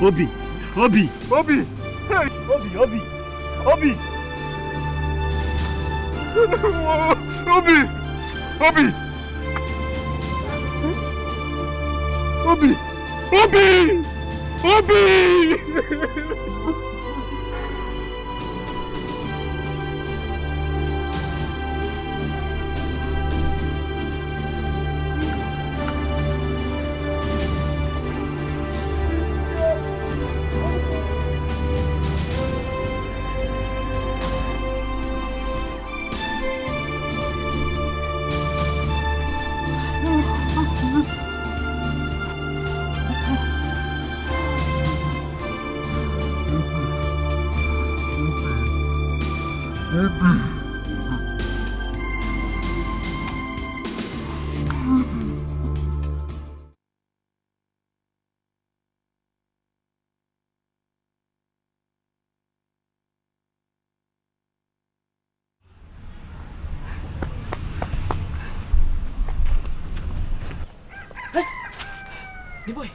Obi! Obi! Obi! Hey! Obi! Obi! Obi! Obi! Obi! Obi! Obi! Obi! The boy.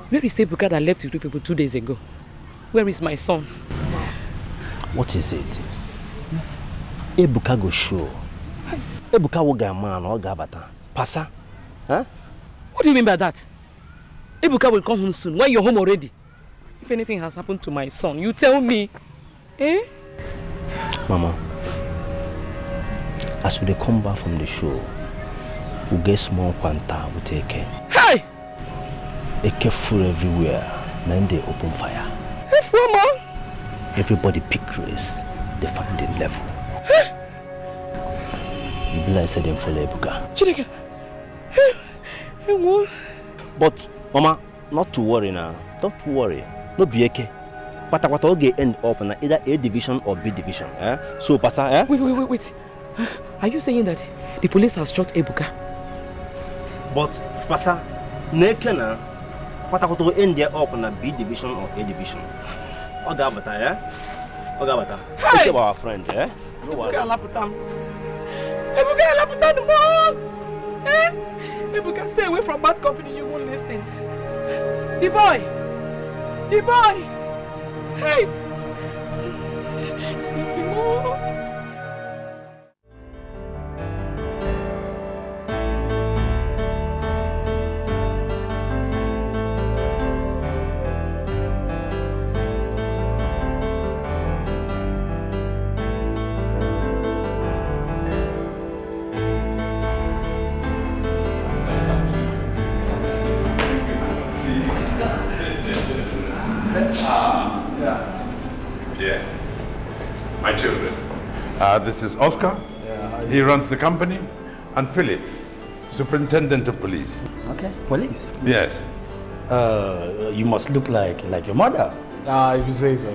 Where is Ebuka that left you two people 2 days ago? Where is my son? What is it? Ebuka go show. Ebuka will get a man or gabata. Pasa? Huh? What do you mean by that? Ebuka will come home soon. Why you're home already? If anything has happened to my son, you tell me. Eh? Mama, as we come back from the show, we'll get small quanta, we'll take care. Hey! Eke full everywhere, then they open fire. Hey, Mama! Everybody pick race, they find the level. You be like said them for Ebuka. Chineke! But, Mama, not to worry now. Don't worry. No be Eke. But will get end up in either A division or B division. Eh? So, Pasa, eh? Wait. Are you saying that the police has shot Ebuka? But, Pasa, Nekena, but will end there up in a B division or A division. Ogabata, eh? Ogabata. Hey! Our friend, eh? Ebuka Laputam. Ebuka Laputam, Mom! Eh? Ebuka, stay away from bad company, you won't listen. The boy! Hey! Sleepy Mom! Yeah, my children. This is Oscar. He runs the company. And Philip, superintendent of police. Okay, police. Yes. You must look like your mother. If you say so.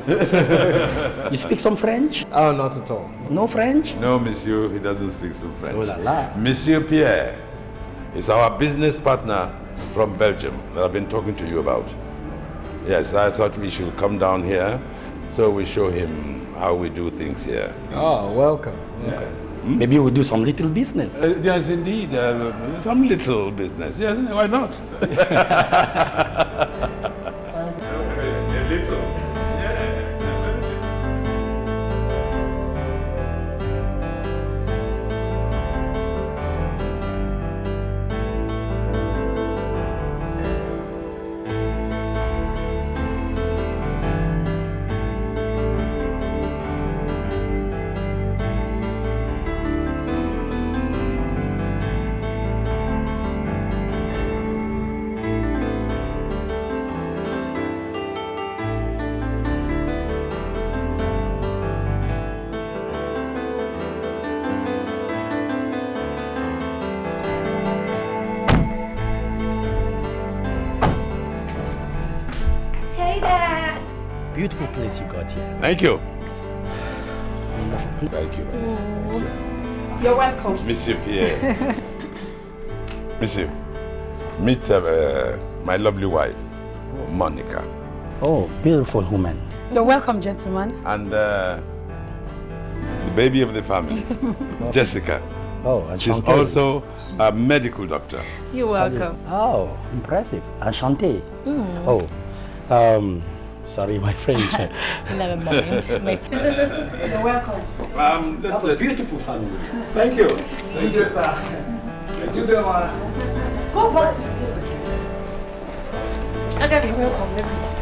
You speak some French? Oh, not at all. No French? No, monsieur, he doesn't speak some French. Oh la la. Monsieur Pierre is our business partner from Belgium that I've been talking to you about. Yes, I thought we should come down here so we show him how we do things here. Oh, welcome. Yes. Maybe we'll do some little business. Yes, indeed. Some little business. Yes, why not? A little. Beautiful place you got here. Thank you. Wonderful. Thank you. You're welcome. Monsieur Pierre. Monsieur, meet my lovely wife, Monica. Oh, beautiful woman. You're welcome, gentlemen. And the baby of the family, Jessica. Oh, and She's Shantae. also a medical doctor. You're welcome. Oh, impressive. And Shantae. Oh, sorry, my French. Never mind. You're welcome. That's a beautiful family. Thank you. Thank you, sir. Thank you, Dema. Go back. Okay, you're welcome.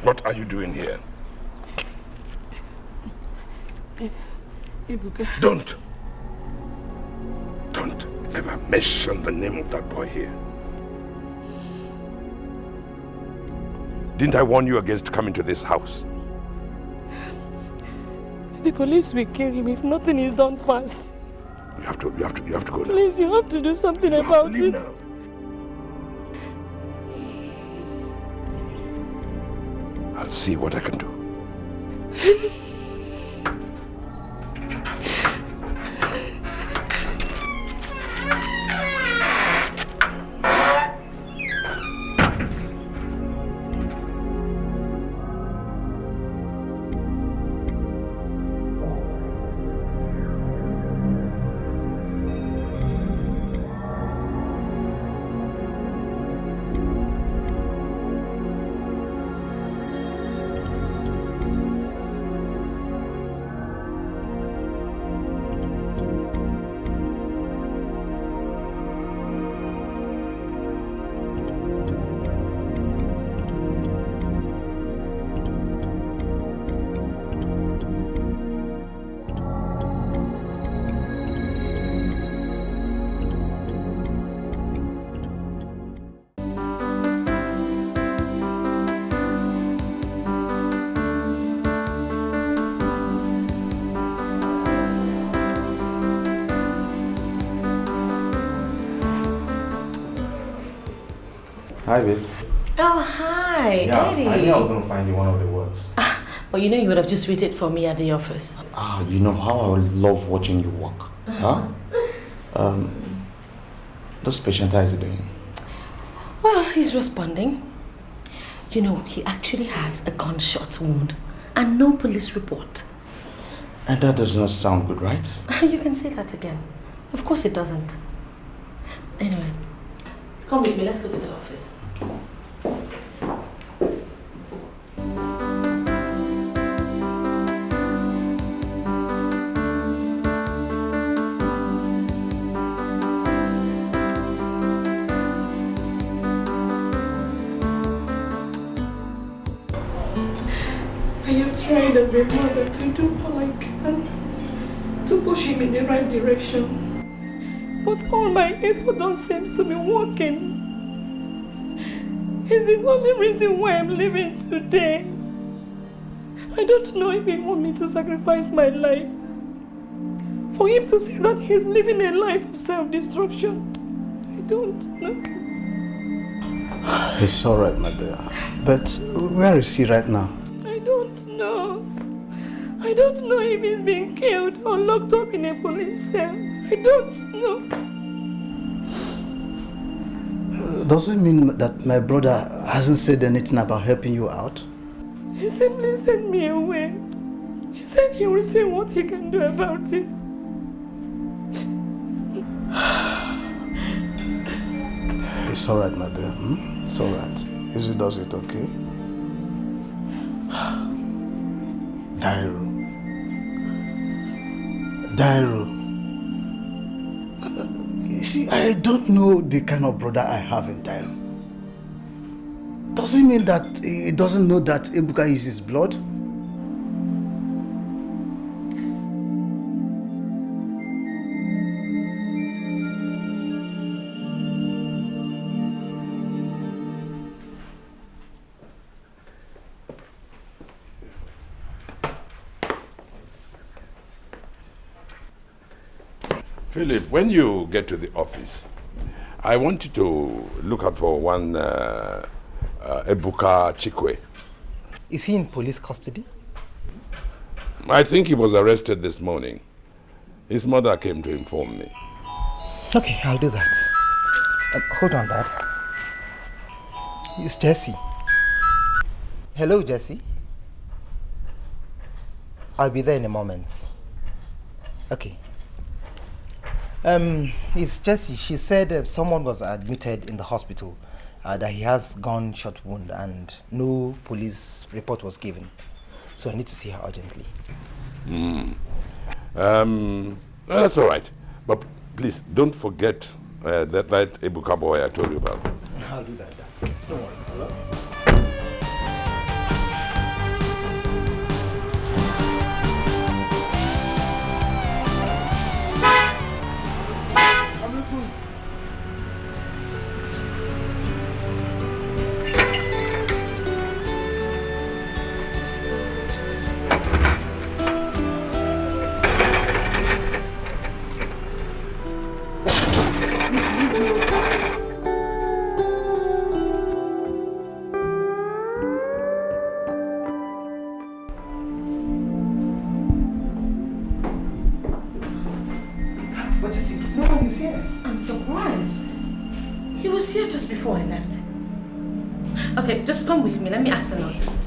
What are you doing here? Don't ever mention the name of that boy here. Didn't I warn you against coming to this house? The police will kill him if nothing is done fast. You have to go now. Please, you have to do something about it. Now. I'll see what I can do. Hi, babe. Oh, hi, Yeah, Eddie. I knew I was going to find you one of the works. Well, you know you would have just waited for me at the office. You know how I love watching you work. Huh? This patient, how is he doing? Well, he's responding. You know, he actually has a gunshot wound and no police report. And that does not sound good, right? You can say that again. Of course it doesn't. Anyway, come with me, let's go to the office. trying as a mother to do all I can to push him in the right direction. But all my effort don't seem to be working. It's the only reason why I'm living today. I don't know if he wants me to sacrifice my life for him to see that he's living a life of self-destruction. I don't know. It's alright, my dear. But where is he right now? I don't know. I don't know if he's been killed or locked up in a police cell. I don't know. Does it mean that my brother hasn't said anything about helping you out? He simply sent me away. He said he will see what he can do about it. It's alright, my dear. It's alright. Izzy does it, okay? Dairo. You see, I don't know the kind of brother I have in Dairo. Does it mean that he doesn't know that Ebuka is his blood? Philip, when you get to the office, I want you to look out for one Ebuka Chikwe. Is he in police custody? I think he was arrested this morning. His mother came to inform me. Okay, I'll do that. Hold on, Dad. It's Jesse. Hello, Jesse. I'll be there in a moment. Okay. It's Jessie. She said someone was admitted in the hospital, that he has gunshot wound and no police report was given. So I need to see her urgently. That's all right. But please, don't forget that Ebuka boy I told you about. I'll do that, Dad. Don't worry. Hello? Before I left. Okay, just come with me. Let me ask the nurses.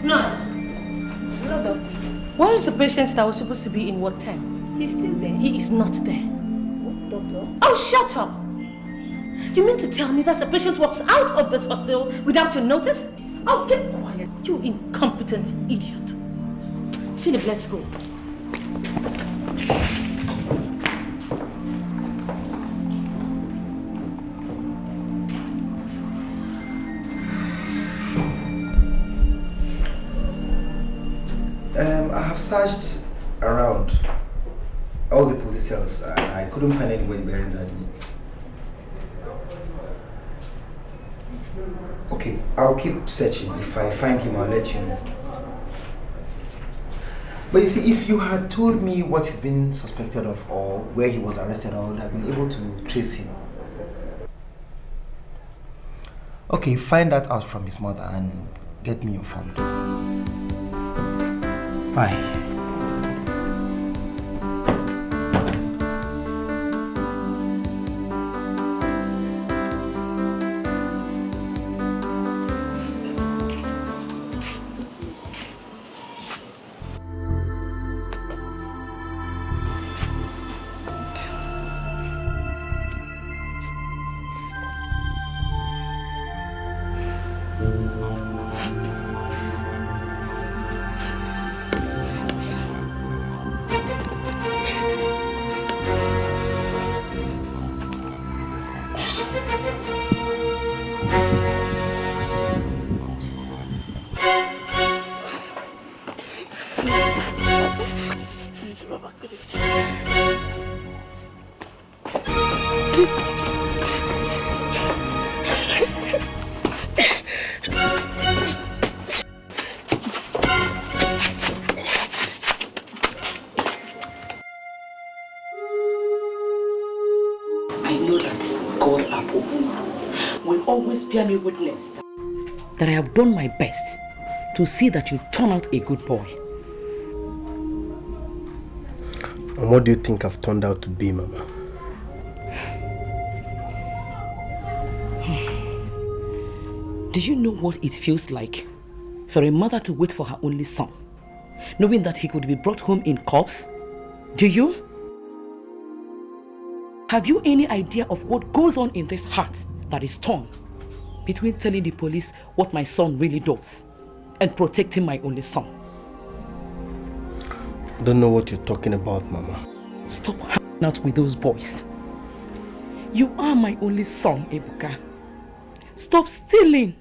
Nurse. Hello, doctor. Where is the patient that was supposed to be in Ward 10? He's still there. He is not there. What, doctor? Oh, shut up! You mean to tell me that the patient walks out of this hospital without your notice? Oh, get quiet, you incompetent idiot. Philip, let's go. I have searched around all the police cells and I couldn't find anybody bearing that name. Okay, I'll keep searching. If I find him, I'll let you know. But you see, if you had told me what he's been suspected of or where he was arrested, I would have been able to trace him. Okay, find that out from his mother and get me informed. Bye. I know that God above will always bear me witness that I have done my best to see that you turn out a good boy. And what do you think I've turned out to be, Mama? Do you know what it feels like for a mother to wait for her only son, knowing that he could be brought home in corpse? Do you? Have you any idea of what goes on in this heart that is torn between telling the police what my son really does and protecting my only son? I don't know what you're talking about, Mama. Stop hanging out with those boys. You are my only son, Ebuka. Stop stealing.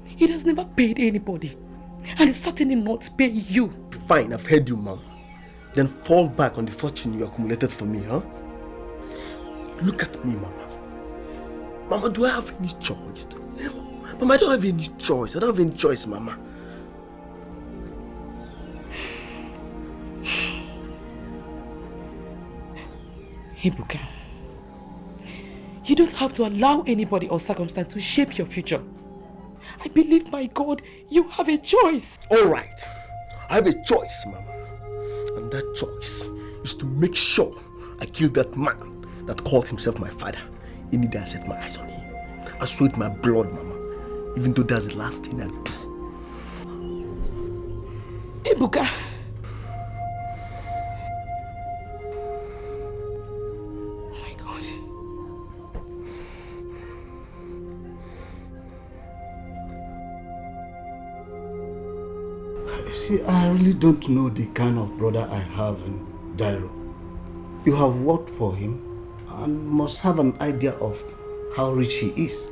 He has never paid anybody, and he's certainly not paying you. Fine, I've heard you, Mom. Then fall back on the fortune you accumulated for me, huh? Look at me, Mama. Mama, do I have any choice? Mama, I don't have any choice. I don't have any choice, Mama. Ebuka, you don't have to allow anybody or circumstance to shape your future. I believe, my God, you have a choice. All right. I have a choice, Mama. And that choice is to make sure I kill that man that called himself my father. Any day I set my eyes on him. I sweat my blood, Mama. Even though that's the last thing I do. Ebuka. See, I really don't know the kind of brother I have in Dairo. You have worked for him and must have an idea of how rich he is.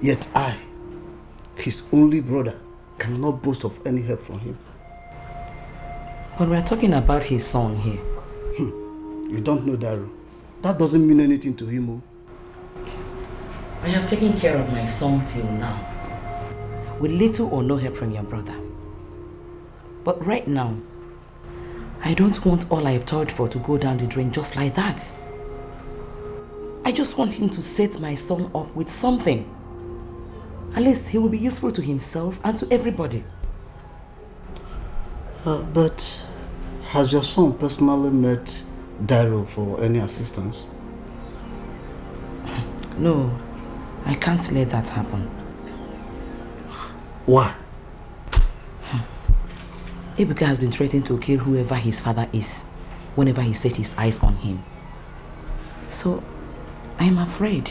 Yet I, his only brother, cannot boast of any help from him. But we're talking about his son here. You don't know Dairo. That doesn't mean anything to him. Oh. I have taken care of my son till now, with little or no help from your brother. But right now, I don't want all I have toiled for to go down the drain just like that. I just want him to set my son up with something. At least he will be useful to himself and to everybody. But has your son personally met Dairo for any assistance? No, I can't let that happen. Why? Ebuka has been threatening to kill whoever his father is whenever he set his eyes on him. So, I am afraid.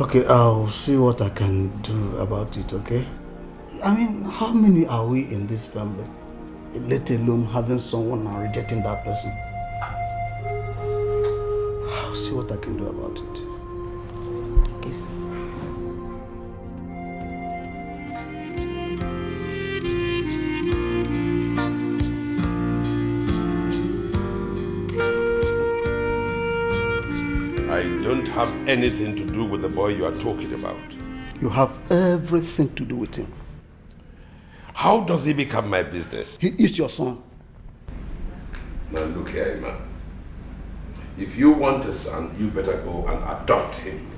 Okay, I'll see what I can do about it, okay? I mean, how many are we in this family? Let alone having someone and rejecting that person. I'll see what I can do about it. Okay, sir. I don't have anything to do with the boy you are talking about. You have everything to do with him. How does he become my business? He is your son. Now look here, Emma. If you want a son, you better go and adopt him.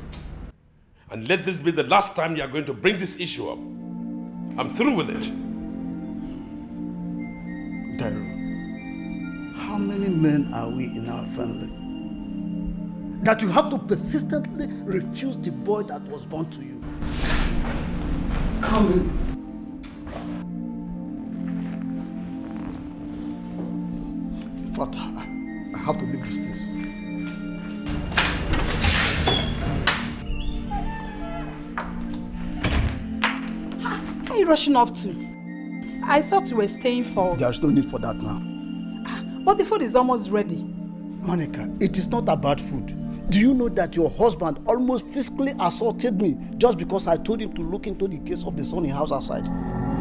And let this be the last time you are going to bring this issue up. I'm through with it. Dairo, how many men are we in our family that you have to persistently refuse the boy that was born to you? Come in. In fact, I have to leave this place. Where are you rushing off to? I thought you were staying for... There's no need for that now. But the food is almost ready. Monica, it is not about food. Do you know that your husband almost physically assaulted me just because I told him to look into the case of the son he has outside?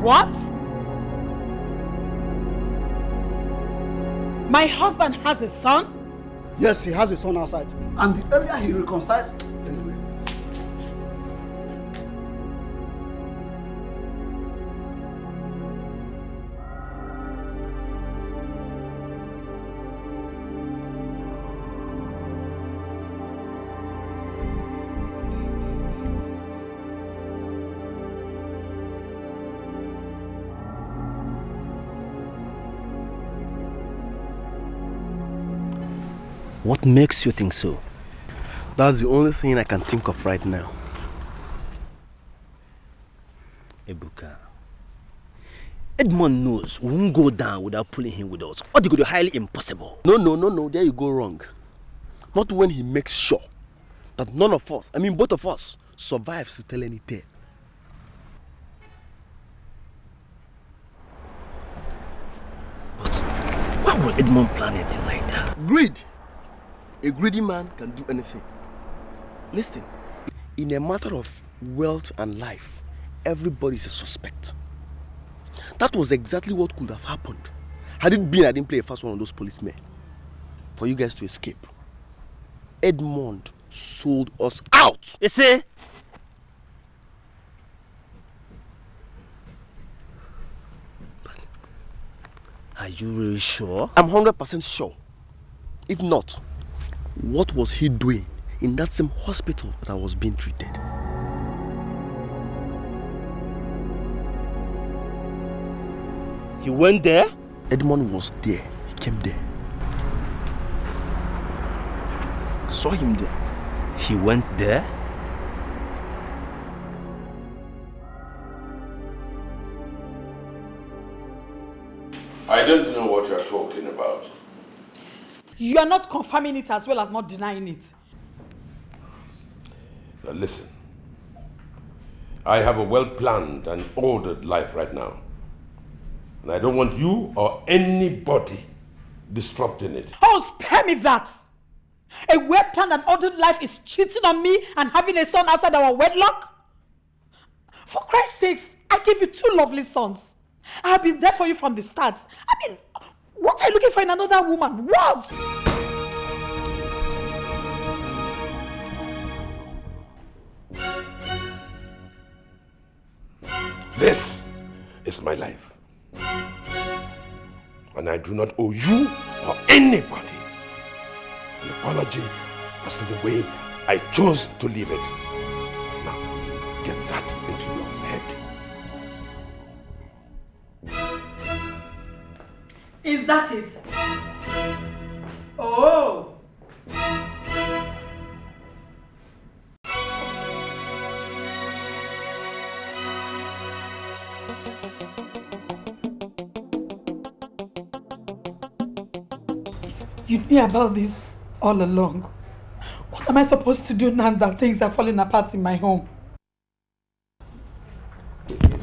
What? My husband has a son? Yes, he has a son outside. And the earlier he reconciles... Anyway. What makes you think so? That's the only thing I can think of right now. Ebuka, Edmond knows we won't go down without pulling him with us. Or they could be highly impossible. No, there you go wrong. Not when he makes sure that none of us, I mean both of us, survives to tell any tale. But why would Edmond plan anything like that? Greed. A greedy man can do anything. Listen, in a matter of wealth and life, everybody is a suspect. That was exactly what could have happened had it been I didn't play a fast one on those policemen for you guys to escape. Edmond sold us out. You see? But are you really sure? I'm 100% sure. If not, what was he doing in that same hospital that I was being treated? He went there? Edmond was there. He came there. Saw him there. He went there? I don't know what you're talking about. You are not confirming it as well as not denying it. Now listen. I have a well-planned and ordered life right now. And I don't want you or anybody disrupting it. Oh, spare me that! A well-planned and ordered life is cheating on me and having a son outside our wedlock? For Christ's sakes, I gave you 2 lovely sons. I have been there for you from the start. I mean, what are you looking for in another woman? What? This is my life. And I do not owe you or anybody an apology as to the way I chose to live it. Now, get that into your head. Is that it? Oh! You knew about this all along. What am I supposed to do now that things are falling apart in my home?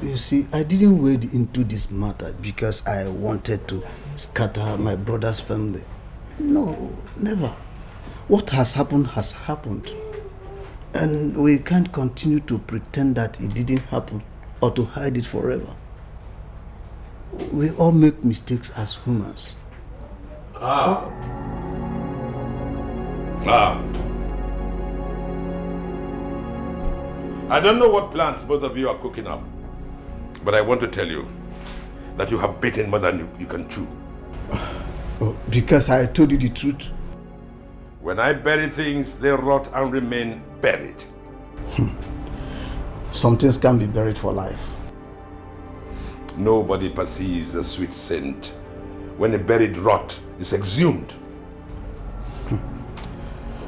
You see, I didn't wade into this matter because I wanted to scatter my brother's family. No, never. What has happened has happened. And we can't continue to pretend that it didn't happen or to hide it forever. We all make mistakes as humans. I don't know what plans both of you are cooking up, but I want to tell you that you have bitten more than you can chew. Oh, because I told you the truth. When I bury things, they rot and remain buried. Some things can be buried for life. Nobody perceives a sweet scent when a buried rot is exhumed.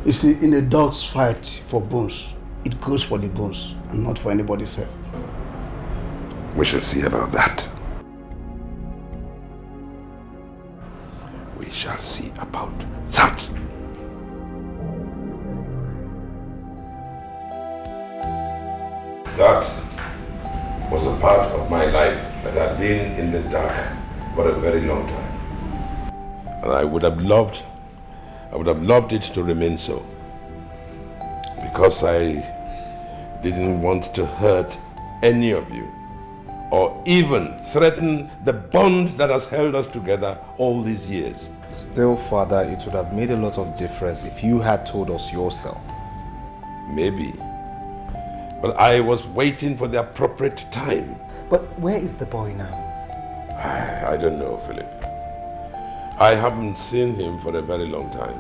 You see, in a dog's fight for bones, it goes for the bones and not for anybody's head. We shall see about that. We shall see about that. That was a part of my life that had been in the dark for a very long time. And I would have loved it to remain so. Because I didn't want to hurt any of you or even threaten the bond that has held us together all these years. Still, Father, it would have made a lot of difference if you had told us yourself. Maybe. But I was waiting for the appropriate time. But where is the boy now? I don't know, Philip. I haven't seen him for a very long time.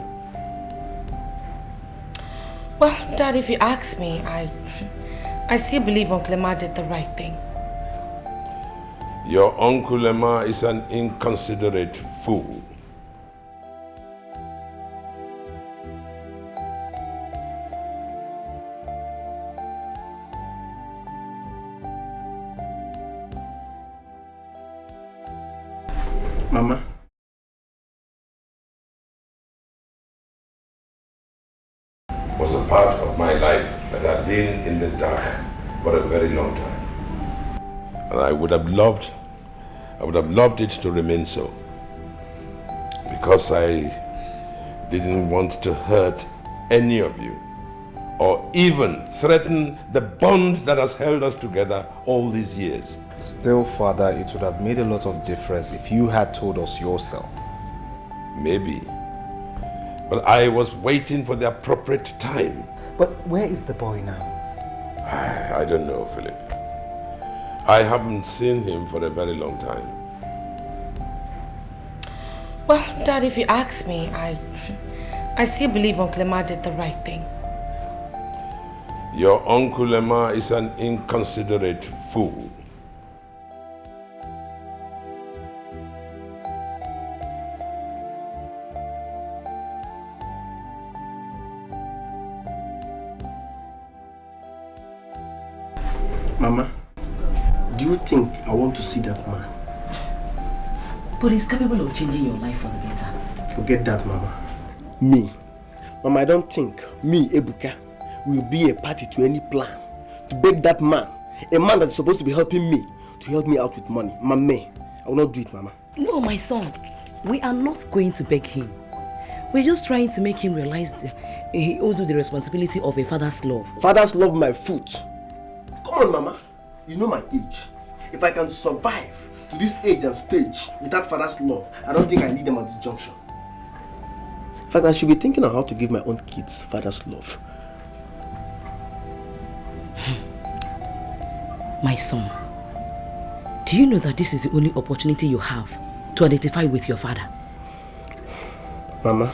Well, Dad, if you ask me, I still believe Uncle Emma did the right thing. Your Uncle Emma is an inconsiderate fool. Mama. Was a part of my life that had been in the dark for a very long time. And I would have loved it to remain so. Because I didn't want to hurt any of you or even threaten the bond that has held us together all these years. Still, Father, it would have made a lot of difference if you had told us yourself. Maybe. But I was waiting for the appropriate time. But where is the boy now? I don't know, Philip. I haven't seen him for a very long time. Well, Dad, if you ask me, I still believe Uncle Emma did the right thing. Your Uncle Emma is an inconsiderate fool. Mama, do you think I want to see that man? But he's capable of changing your life for the better. Forget that, Mama. Me. Mama, I don't think me, Ebuka, will be a party to any plan to beg that man, a man that's supposed to be helping me, to help me out with money. Mama, I will not do it, Mama. No, my son. We are not going to beg him. We're just trying to make him realize he owes you the responsibility of a father's love. Father's love my foot. Come on, Mama. You know my age. If I can survive to this age and stage without father's love, I don't think I need them at this junction. In fact, I should be thinking of how to give my own kids father's love. My son, do you know that this is the only opportunity you have to identify with your father? Mama,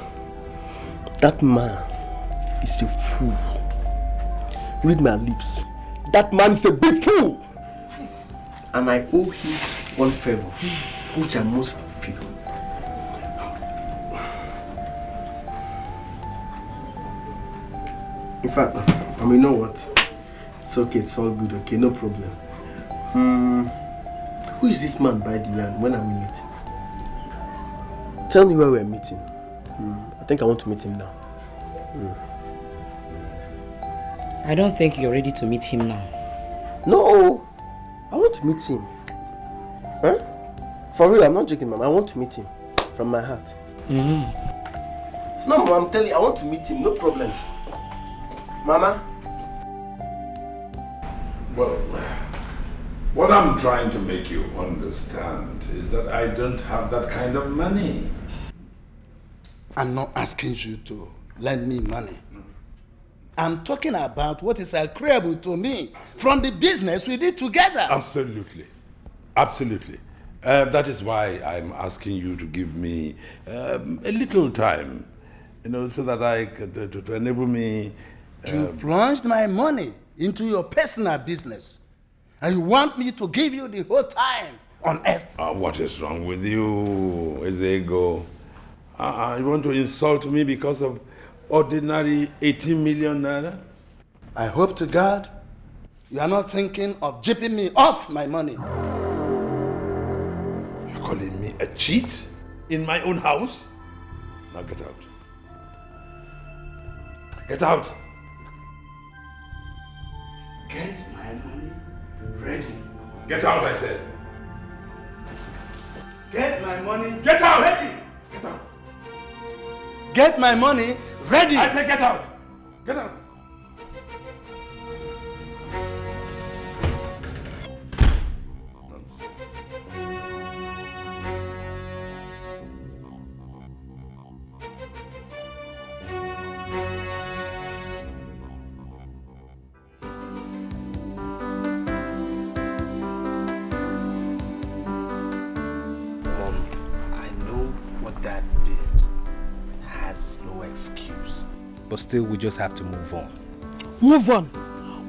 that man is a fool. Read my lips. That man is a big fool. And I owe him one favor, which I must fulfill. In fact, you know what? It's okay, it's all good, okay, no problem. Who is this man, by the way, and when are we meeting? Tell me where we're meeting. I think I want to meet him now. I don't think you're ready to meet him now. No, I want to meet him. Huh? For real, I'm not joking, Mama. I want to meet him from my heart. No, Mama, I'm telling you, I want to meet him. No problems. Mama? Well, what I'm trying to make you understand is that I don't have that kind of money. I'm not asking you to lend me money. I'm talking about what is agreeable to me from the business we did together. Absolutely. Absolutely. That is why I'm asking you to give me a little time, so that I could, to enable me... You plunged my money into your personal business, and you want me to give you the whole time on earth. What is wrong with you, Ezego? You want to insult me because of ordinary 18 million naira? I hope to God you are not thinking of jipping me off my money. You're calling me a cheat in my own house? Now get out. Get out. Get my money ready. Get out, I said. Get my money. Get out. Ready. Get out. Get my money ready. I said get out. Get out. but still we just have to move on. Move on?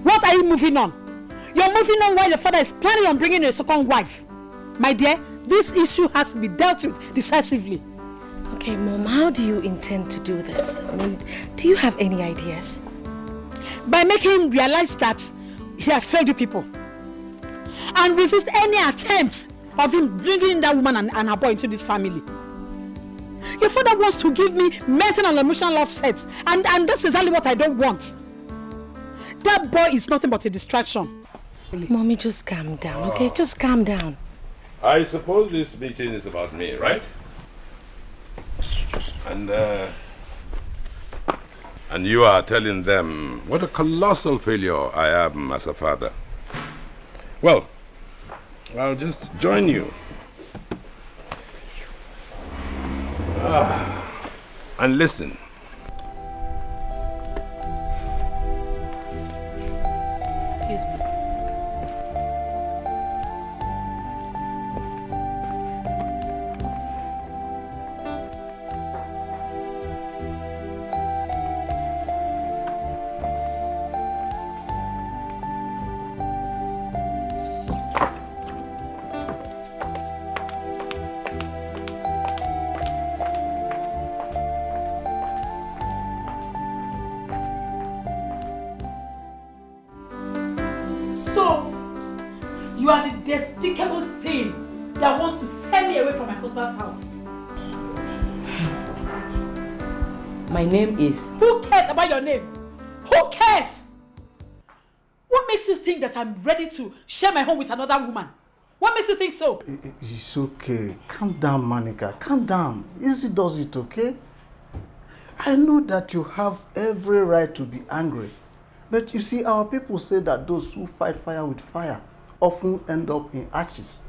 What are you moving on? You're moving on while your father is planning on bringing a second wife. My dear, this issue has to be dealt with decisively. Okay, Mom, how do you intend to do this? I mean, do you have any ideas? By making him realize that he has failed you people. And resist any attempt of him bringing that woman and her boy into this family. Your father wants to give me mental and emotional upsets, and that's exactly what I don't want. That boy is nothing but a distraction. Mommy, just calm down, okay? Just calm down. I suppose this meeting is about me, right? And you are telling them what a colossal failure I am as a father. Well, I'll just join you. And listen. Excuse me. You are the despicable thing that wants to send me away from my husband's house. My name is... Who cares about your name? Who cares? What makes you think that I'm ready to share my home with another woman? What makes you think so? It's okay. Calm down, Monica. Calm down. Easy does it, okay? I know that you have every right to be angry. But you see, our people say that those who fight fire with fire often end up in ashes.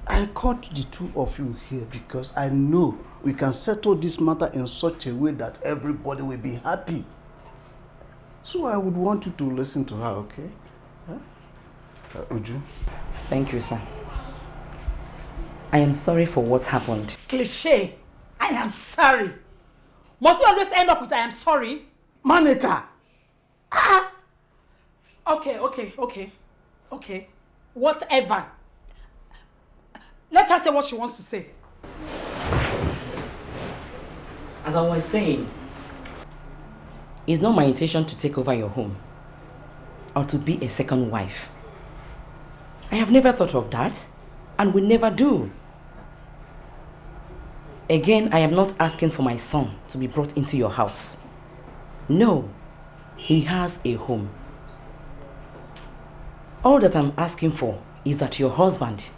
I called the two of you here because I know we can settle this matter in such a way that everybody will be happy. So I would want you to listen to her, okay? Huh? Uju? Thank you, sir. I am sorry for what happened. Cliché. I am sorry. Must you always end up with I am sorry? Monica! Ah! Okay. Whatever. Let her say what she wants to say. As I was saying, it's not my intention to take over your home or to be a second wife. I have never thought of that and will never do. Again, I am not asking for my son to be brought into your house. No, he has a home. All that I'm asking for is that your husband,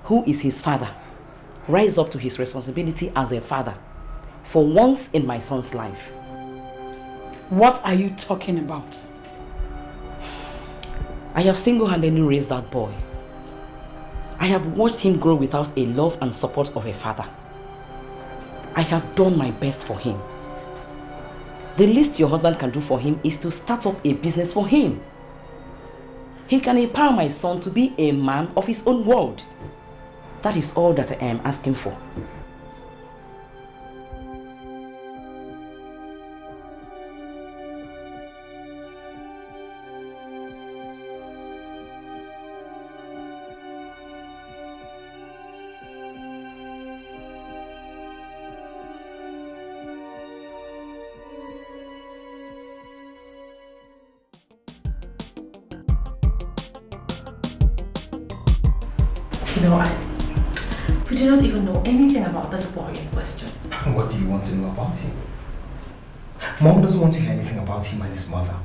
who is his father, rise up to his responsibility as a father for once in my son's life. What are you talking about? I have single-handedly raised that boy. I have watched him grow without a love and support of a father. I have done my best for him. The least your husband can do for him is to start up a business for him. He can empower my son to be a man of his own world. That is all that I am asking for. You know, we do not even know anything about this boy in question. What do you want to know about him? Mom doesn't want to hear anything about him and his mother.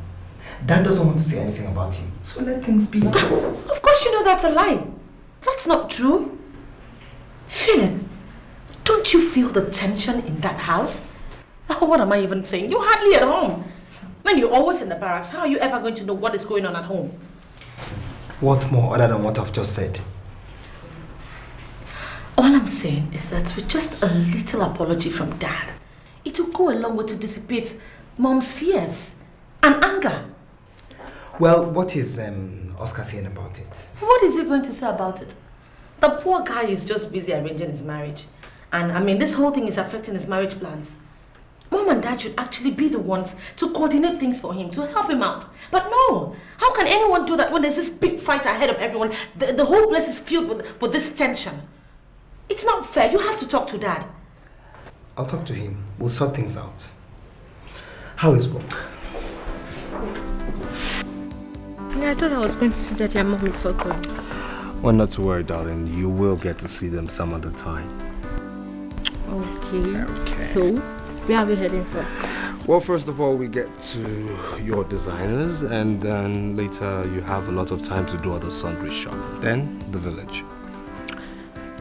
Dad doesn't want to say anything about him. So let things be. Of course you know that's a lie. That's not true. Philip, don't you feel the tension in that house? Oh, what am I even saying? You're hardly at home. When you're always in the barracks, how are you ever going to know what is going on at home? What more other than what I've just said? All I'm saying is that with just a little apology from Dad, it will go a long way to dissipate Mom's fears and anger. Well, what is Oscar saying about it? What is he going to say about it? The poor guy is just busy arranging his marriage. And I mean, this whole thing is affecting his marriage plans. Mom and Dad should actually be the ones to coordinate things for him, to help him out. But no, how can anyone do that when there's this big fight ahead of everyone? The whole place is filled with this tension. It's not fair. You have to talk to Dad. I'll talk to him. We'll sort things out. How is work? Yeah, I thought I was going to see that your mom before going. Well, not to worry, darling. You will get to see them some other time. Okay. So, where are we heading first? Well, first of all, we get to your designers, and then later you have a lot of time to do other sundry shopping. Then, the village.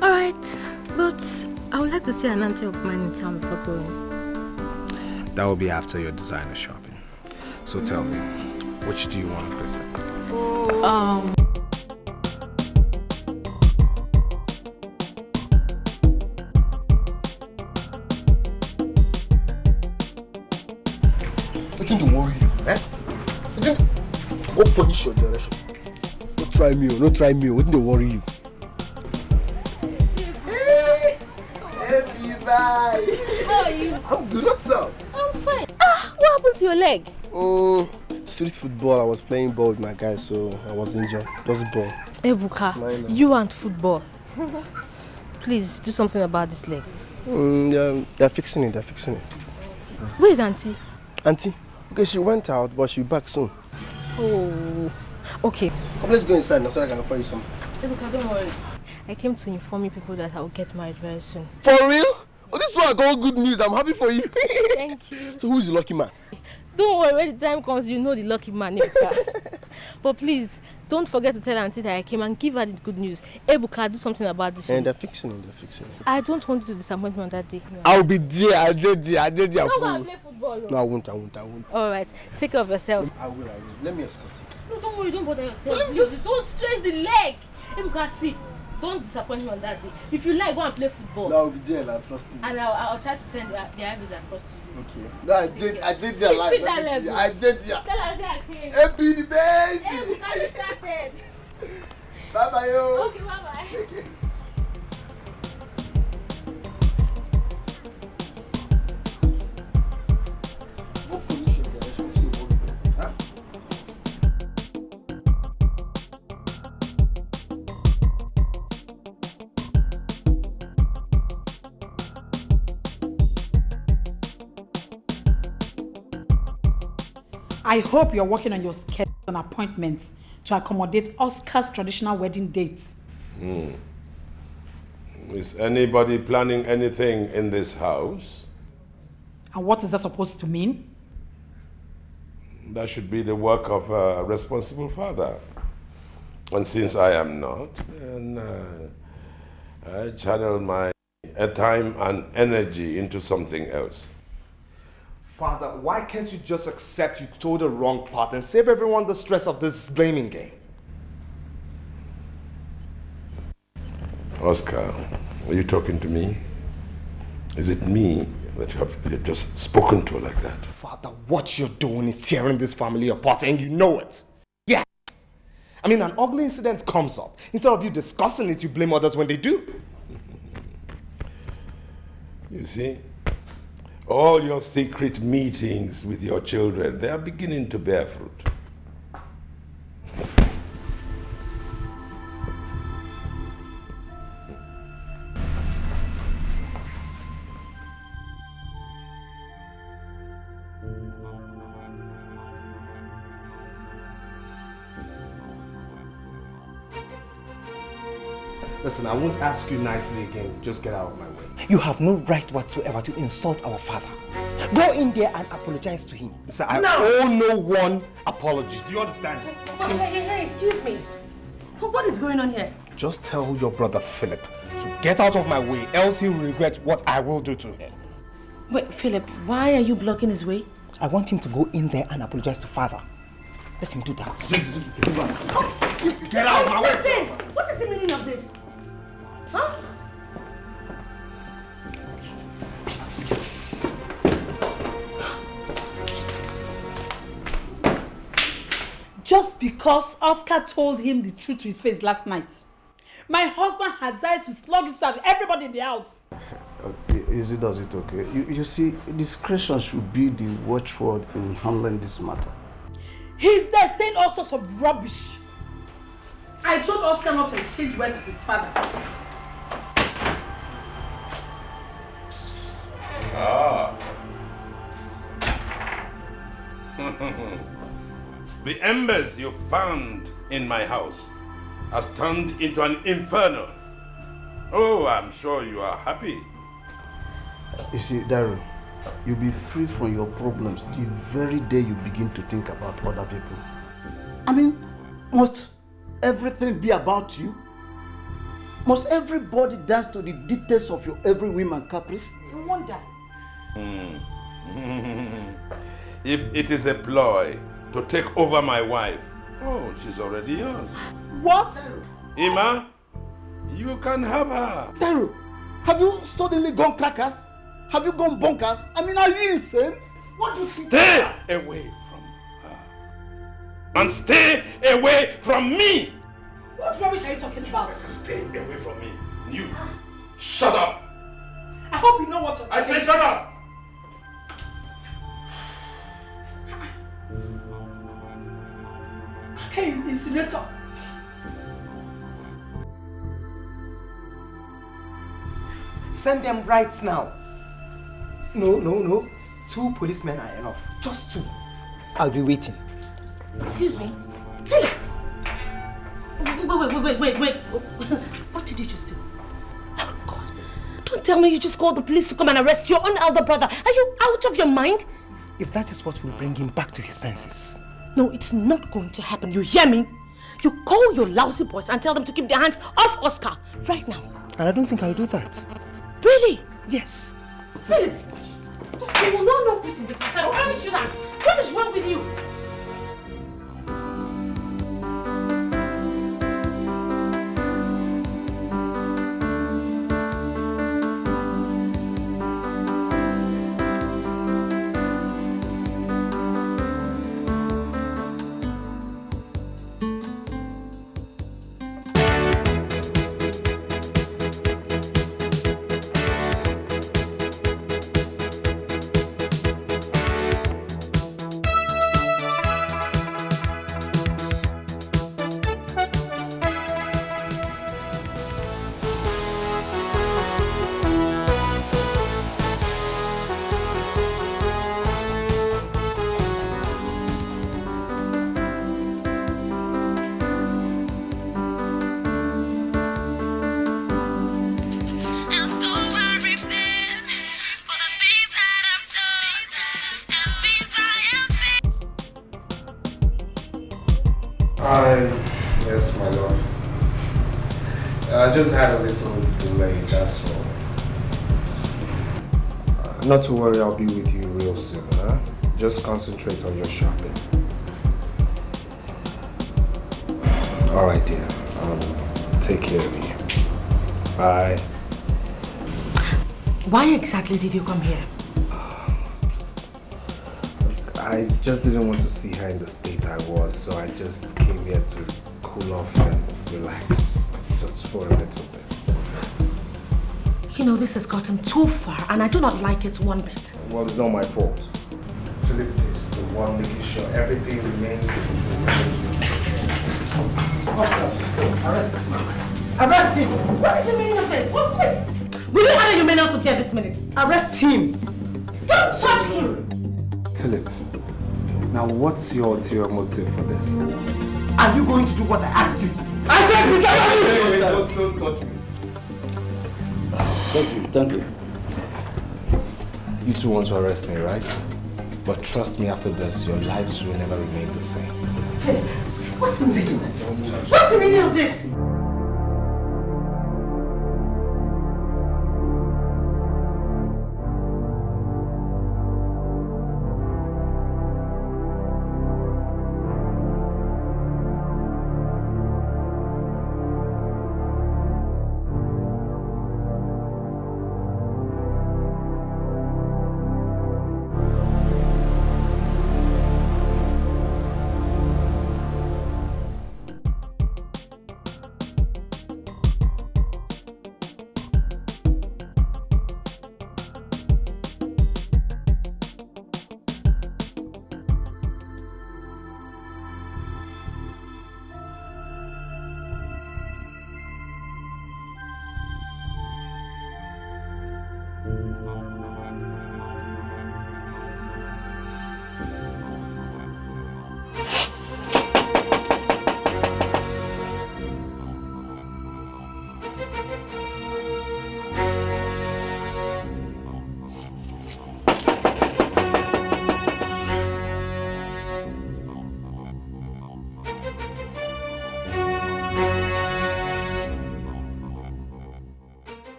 Alright, but I would like to see an auntie of mine in town before going. That will be after your designer shopping. So tell me, which do you want to visit? Nothing to worry you, eh? Go punish your direction. Don't try me, don't try me. Nothing to worry you. Hey, bye. How are you? I'm good. What's up? I'm fine. What happened to your leg? Oh, street football. I was playing ball with my guys, so I was injured. Just ball. Ebuka, you and football. Please do something about this leg. They're fixing it. They're fixing it. Where is Auntie? Auntie? Okay, she went out, but she'll be back soon. Oh, okay. Come, let's go inside now so I can offer you something. Ebuka, don't worry. I came to inform you people that I will get married very soon. For real? Oh, this one I got good news. I'm happy for you. Thank you. So who's the lucky man? Don't worry, when the time comes, you know the lucky man, Ebuka. But please, don't forget to tell Auntie that I came and give her the good news. Ebuka, do something about this. And they're fixing it, they're fixing it. I don't want you to disappoint me on that day. No. I'll be there, I did there. No, I'll play football. No, I won't. Alright, take care of yourself. I will. Let me escort you. No, don't worry, don't bother yourself. Let me just... Don't stress the leg. Ebuka, see, don't disappoint me on that day. If you like, go and play football. No, I'll be there, now, trust me. And I'll try to send the IVs across to you. Okay. No, I did there live. I did there. Tell her that I came. Happy the baby. Ebuka, you started. Bye-bye, yo. Okay, bye-bye. I hope you're working on your schedule and appointments to accommodate Oscar's traditional wedding date. Is anybody planning anything in this house? And what is that supposed to mean? That should be the work of a responsible father. And since I am not, then I channel my time and energy into something else. Father, why can't you just accept you told the wrong part and save everyone the stress of this blaming game? Oscar, are you talking to me? Is it me that you have just spoken to like that? Father, what you're doing is tearing this family apart and you know it. Yes. I mean, an ugly incident comes up. Instead of you discussing it, you blame others when they do. You see? All your secret meetings with your children, they are beginning to bear fruit. Listen, I won't ask you nicely again. Just get out of my way. You have no right whatsoever to insult our father. Go in there and apologize to him. Sir, I owe no one apologies. Do you understand? Hey, excuse me. What is going on here? Just tell your brother Philip to get out of my way, else he will regret what I will do to him. Wait, Philip, why are you blocking his way? I want him to go in there and apologize to father. Let him do that. Get out of my way! This? What is the meaning of this? Huh? Just because Oscar told him the truth to his face last night. My husband has decided to slug it out of everybody in the house. Does it okay? You see, discretion should be the watchword in handling this matter. He's there saying all sorts of rubbish. I told Oscar not to exchange words with his father. Ah. The embers you found in my house has turned into an inferno. Oh, I'm sure you are happy. You see, Daryl, you'll be free from your problems the very day you begin to think about other people. I mean, must everything be about you? Must everybody dance to the details of your every whim and caprice? You wonder. If it is a ploy to take over my wife, oh, she's already yours. What? Ima, you can have her. Daryl, have you suddenly gone crackers? Have you gone bonkers? I mean, are you insane? What do you Stay away from her. And stay away from me. What rubbish are you talking about? Stay away from me. You, shut up. I hope you know what to I say shut up. Hey, insinuation. Send them right now. No. 2 policemen are enough. Just 2. I'll be waiting. Excuse me. Philip! Wait. What did you just do? Oh, God. Don't tell me you just called the police to come and arrest your own elder brother. Are you out of your mind? If that is what will bring him back to his senses. No, it's not going to happen. You hear me? You call your lousy boys and tell them to keep their hands off Oscar right now. And I don't think I'll do that. Really? Yes. Philip! You will not know peace in this house. I promise you that. What is wrong with you? Yes, my lord. I just had a little delay, that's all. Not to worry, I'll be with you real soon, huh? Just concentrate on your shopping. Alright, dear. Take care of you. Bye. Why exactly did you come here? I just didn't want to see her in the state I was, so I just came here to cool off and relax. Just for a little bit. You know, this has gotten too far and I do not like it one bit. Well, it's not my fault. Philip is the one making sure everything remains the way it is. Officers, arrest this man. Arrest him! What is the meaning of this? What? Will you handle your men out of here this minute? Arrest him! Don't touch him! Philip, now what's your ulterior motive for this? Are you going to do what I asked you to do? I said, don't touch me. Thank you. You two want to arrest me, right? But trust me, after this, your lives will never remain the same. Philip, what's the meaning of this? What's the meaning of this?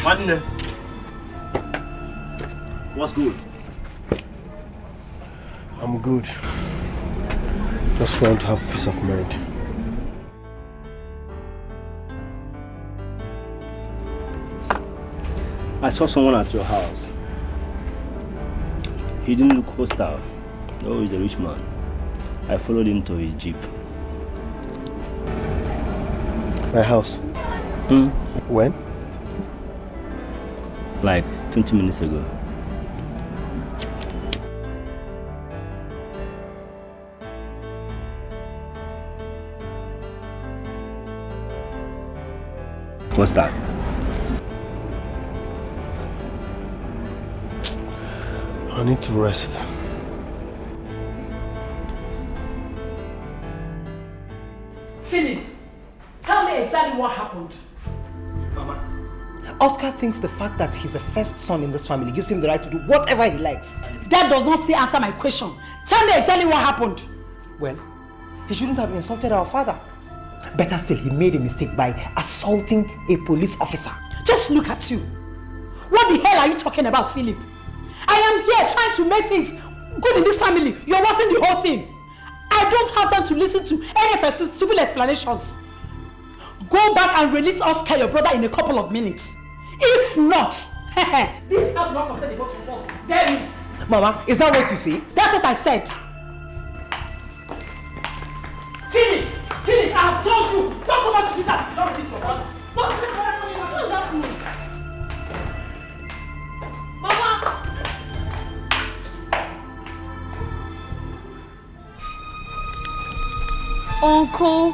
Partner, what's good? I'm good. Just trying to have peace of mind. I saw someone at your house. He didn't look hostile. Oh, he's a rich man. I followed him to his jeep. My house? When? Like 20 minutes ago. What's that? I need to rest. Philip, tell me exactly what happened. Oscar thinks the fact that he's the first son in this family gives him the right to do whatever he likes. That does not still answer my question. Tell me exactly what happened. Well, he shouldn't have insulted our father. Better still, he made a mistake by assaulting a police officer. Just look at you. What the hell are you talking about, Philip? I am here trying to make things good in this family. You're worsening the whole thing. I don't have time to listen to any of your stupid explanations. Go back and release Oscar, your brother, in a couple of minutes. If not, this house will not contain the both of us. Dare me. Mama, is that what you say? That's what I said. Philip, I have told you, don't go back to this house. Don't release your brother. Don't release your brother. What does that mean? Mama! Uncle.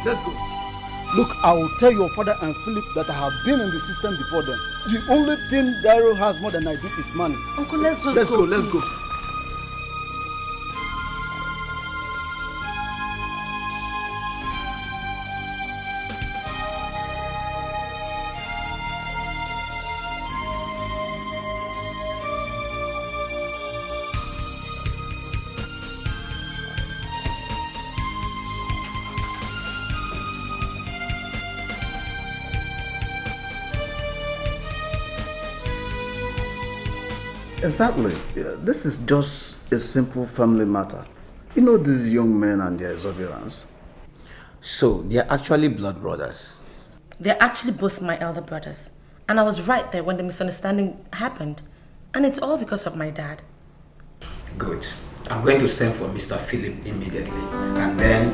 Let's go. Look, I will tell your father and Philip that I have been in the system before them. The only thing Dairo has more than I do is money. Uncle, let's go. Let's go. Exactly. This is just a simple family matter. You know these young men and their exuberance. So, they're actually blood brothers? They're actually both my elder brothers. And I was right there when the misunderstanding happened. And it's all because of my dad. Good. I'm going to send for Mr. Philip immediately. And then...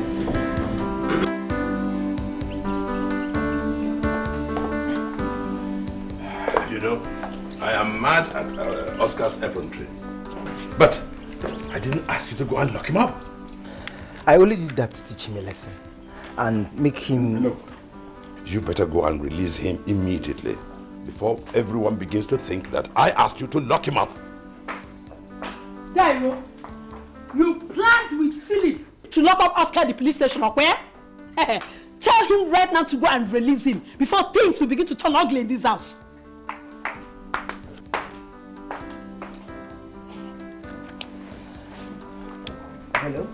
You know, I am mad at Oscar's effrontery. But I didn't ask you to go and lock him up. I only did that to teach him a lesson and make him... Look, you better go and release him immediately before everyone begins to think that I asked you to lock him up. Dairo, you planned with Philip to lock up Oscar at the police station, or where? Tell him right now to go and release him before things will begin to turn ugly in this house. Hello?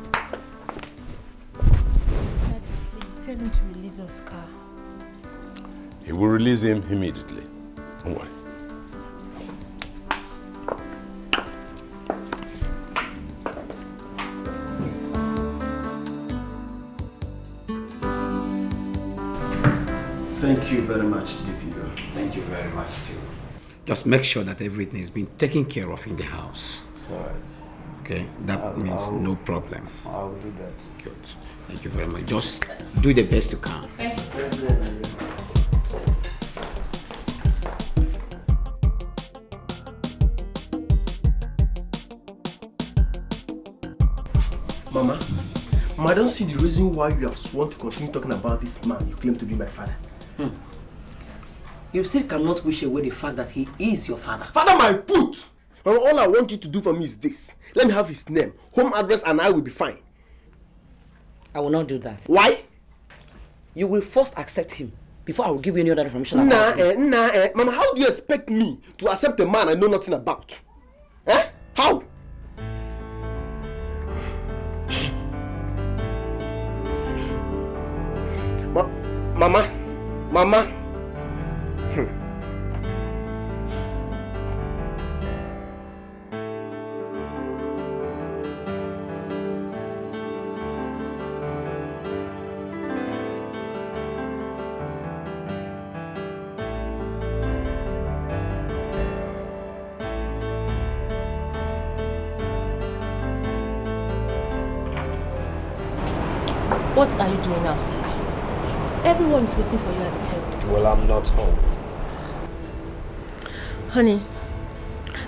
Daddy, please tell him to release Oscar. He will release him immediately. Don't worry. Thank you very much, DPO. Thank you very much, too. Just make sure that everything is being taken care of in the house. It's all right. Okay, that means no problem. I'll do that. Good. Thank you very much. Just do the best you can. Thank you. Mama, I don't see the reason why you have sworn to continue talking about this man you claim to be my father. You still cannot wish away the fact that he is your father. Father, my foot! Mama, all I want you to do for me is this. Let me have his name, home address, and I will be fine. I will not do that. Why? You will first accept him before I will give you any other information about him. Mama, how do you expect me to accept a man I know nothing about? How? Mama. What are you doing outside? Everyone is waiting for you at the table. Well, I'm not home. Honey,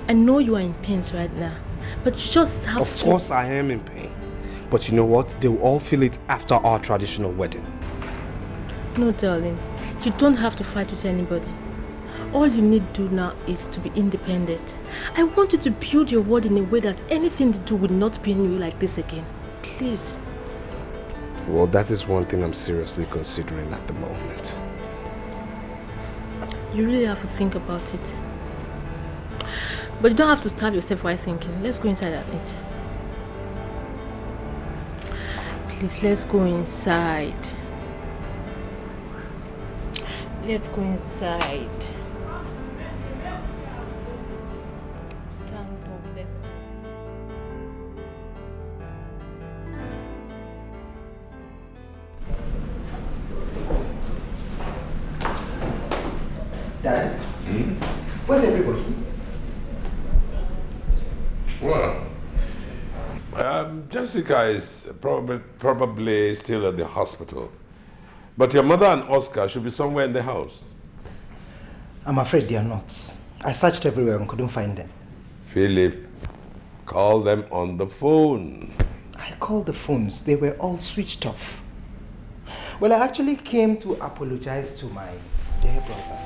I know you are in pain right now, but you just have to... Of course I am in pain. But you know what? They will all feel it after our traditional wedding. No, darling. You don't have to fight with anybody. All you need to do now is to be independent. I want you to build your world in a way that anything you do will not pain you like this again. Please. Well, that is one thing I'm seriously considering at the moment. You really have to think about it. But you don't have to starve yourself while thinking. Let's go inside and eat. Please, let's go inside. Let's go inside. Stand up, let's go inside. Dad? Where's everybody? Well, Jessica is probably still at the hospital. But your mother and Oscar should be somewhere in the house. I'm afraid they are not. I searched everywhere and couldn't find them. Philip, call them on the phone. I called the phones. They were all switched off. Well, I actually came to apologize to my dear brother.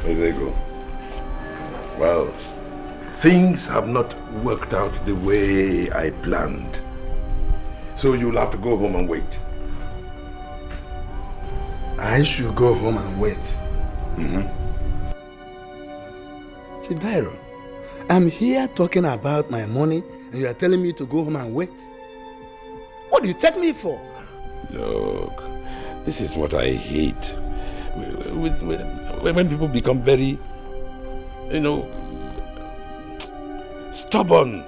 Ezego. Well, things have not worked out the way I planned. So you'll have to go home and wait. I should go home and wait. Chief Dairo, I'm here talking about my money and you are telling me to go home and wait. What do you take me for? Look, this is what I hate. When people become very, stubborn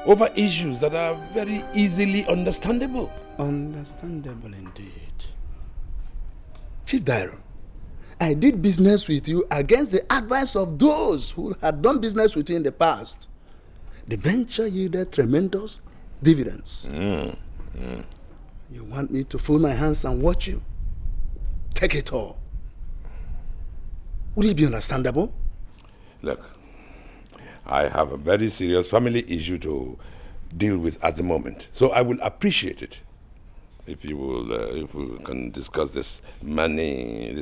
over issues that are very easily understandable. Understandable indeed. Chief Dairo, I did business with you against the advice of those who had done business with you in the past. The venture yielded tremendous dividends. You want me to fold my hands and watch you? Take it all. Would it be understandable? Look, I have a very serious family issue to deal with at the moment. So I will appreciate it if you will, if we can discuss this money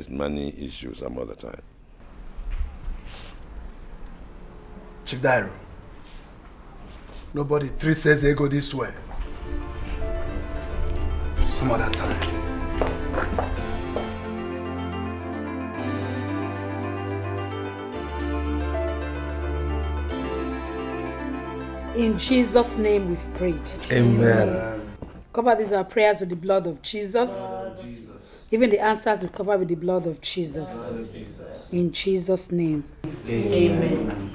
issue some other time. Chief Dairo, nobody treats Ego this way. Some other time. In Jesus' name we've prayed. Amen. Cover these our prayers with the blood of Jesus. Even the answers we cover with the blood of Jesus. In Jesus' name. Amen.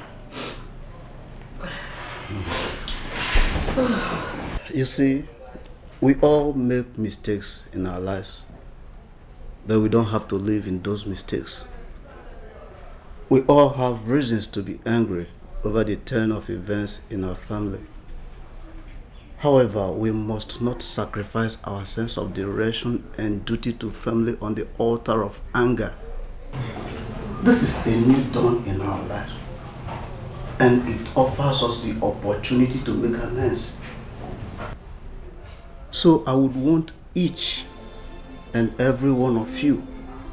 You see, we all make mistakes in our lives, but we don't have to live in those mistakes. We all have reasons to be angry over the turn of events in our family. However, we must not sacrifice our sense of direction and duty to family on the altar of anger. This is a new dawn in our life, and it offers us the opportunity to make amends. So I would want each and every one of you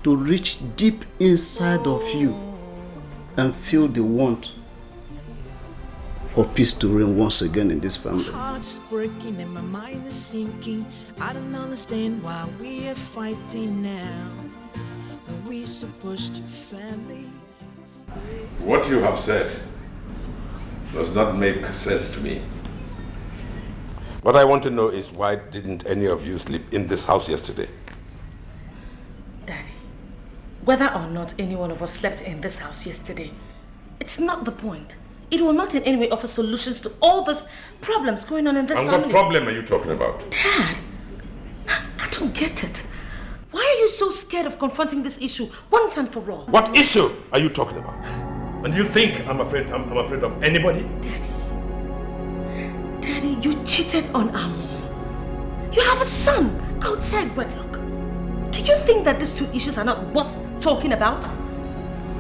to reach deep inside of you and feel the want for peace to reign once again in this family. My heart is breaking and my mind is sinking. I don't understand why we are fighting now. Are we supposed to family? What you have said does not make sense to me. What I want to know is why didn't any of you sleep in this house yesterday? Daddy, whether or not any one of us slept in this house yesterday, it's not the point. It will not in any way offer solutions to all those problems going on in this family. And what problem are you talking about? Dad, I don't get it. Why are you so scared of confronting this issue once and for all? What issue are you talking about? And do you think I'm afraid of anybody? Daddy, you cheated on our mom. You have a son outside wedlock. Do you think that these two issues are not worth talking about?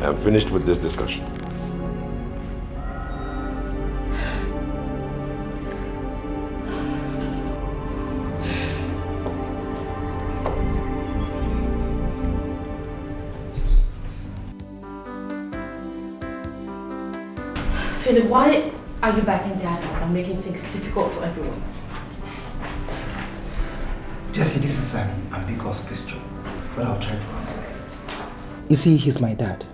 I am finished with this discussion. Philip, why are you backing down and making things difficult for everyone? Jesse, this is an ambiguous question, but I'll try to answer it. You see, he's my dad,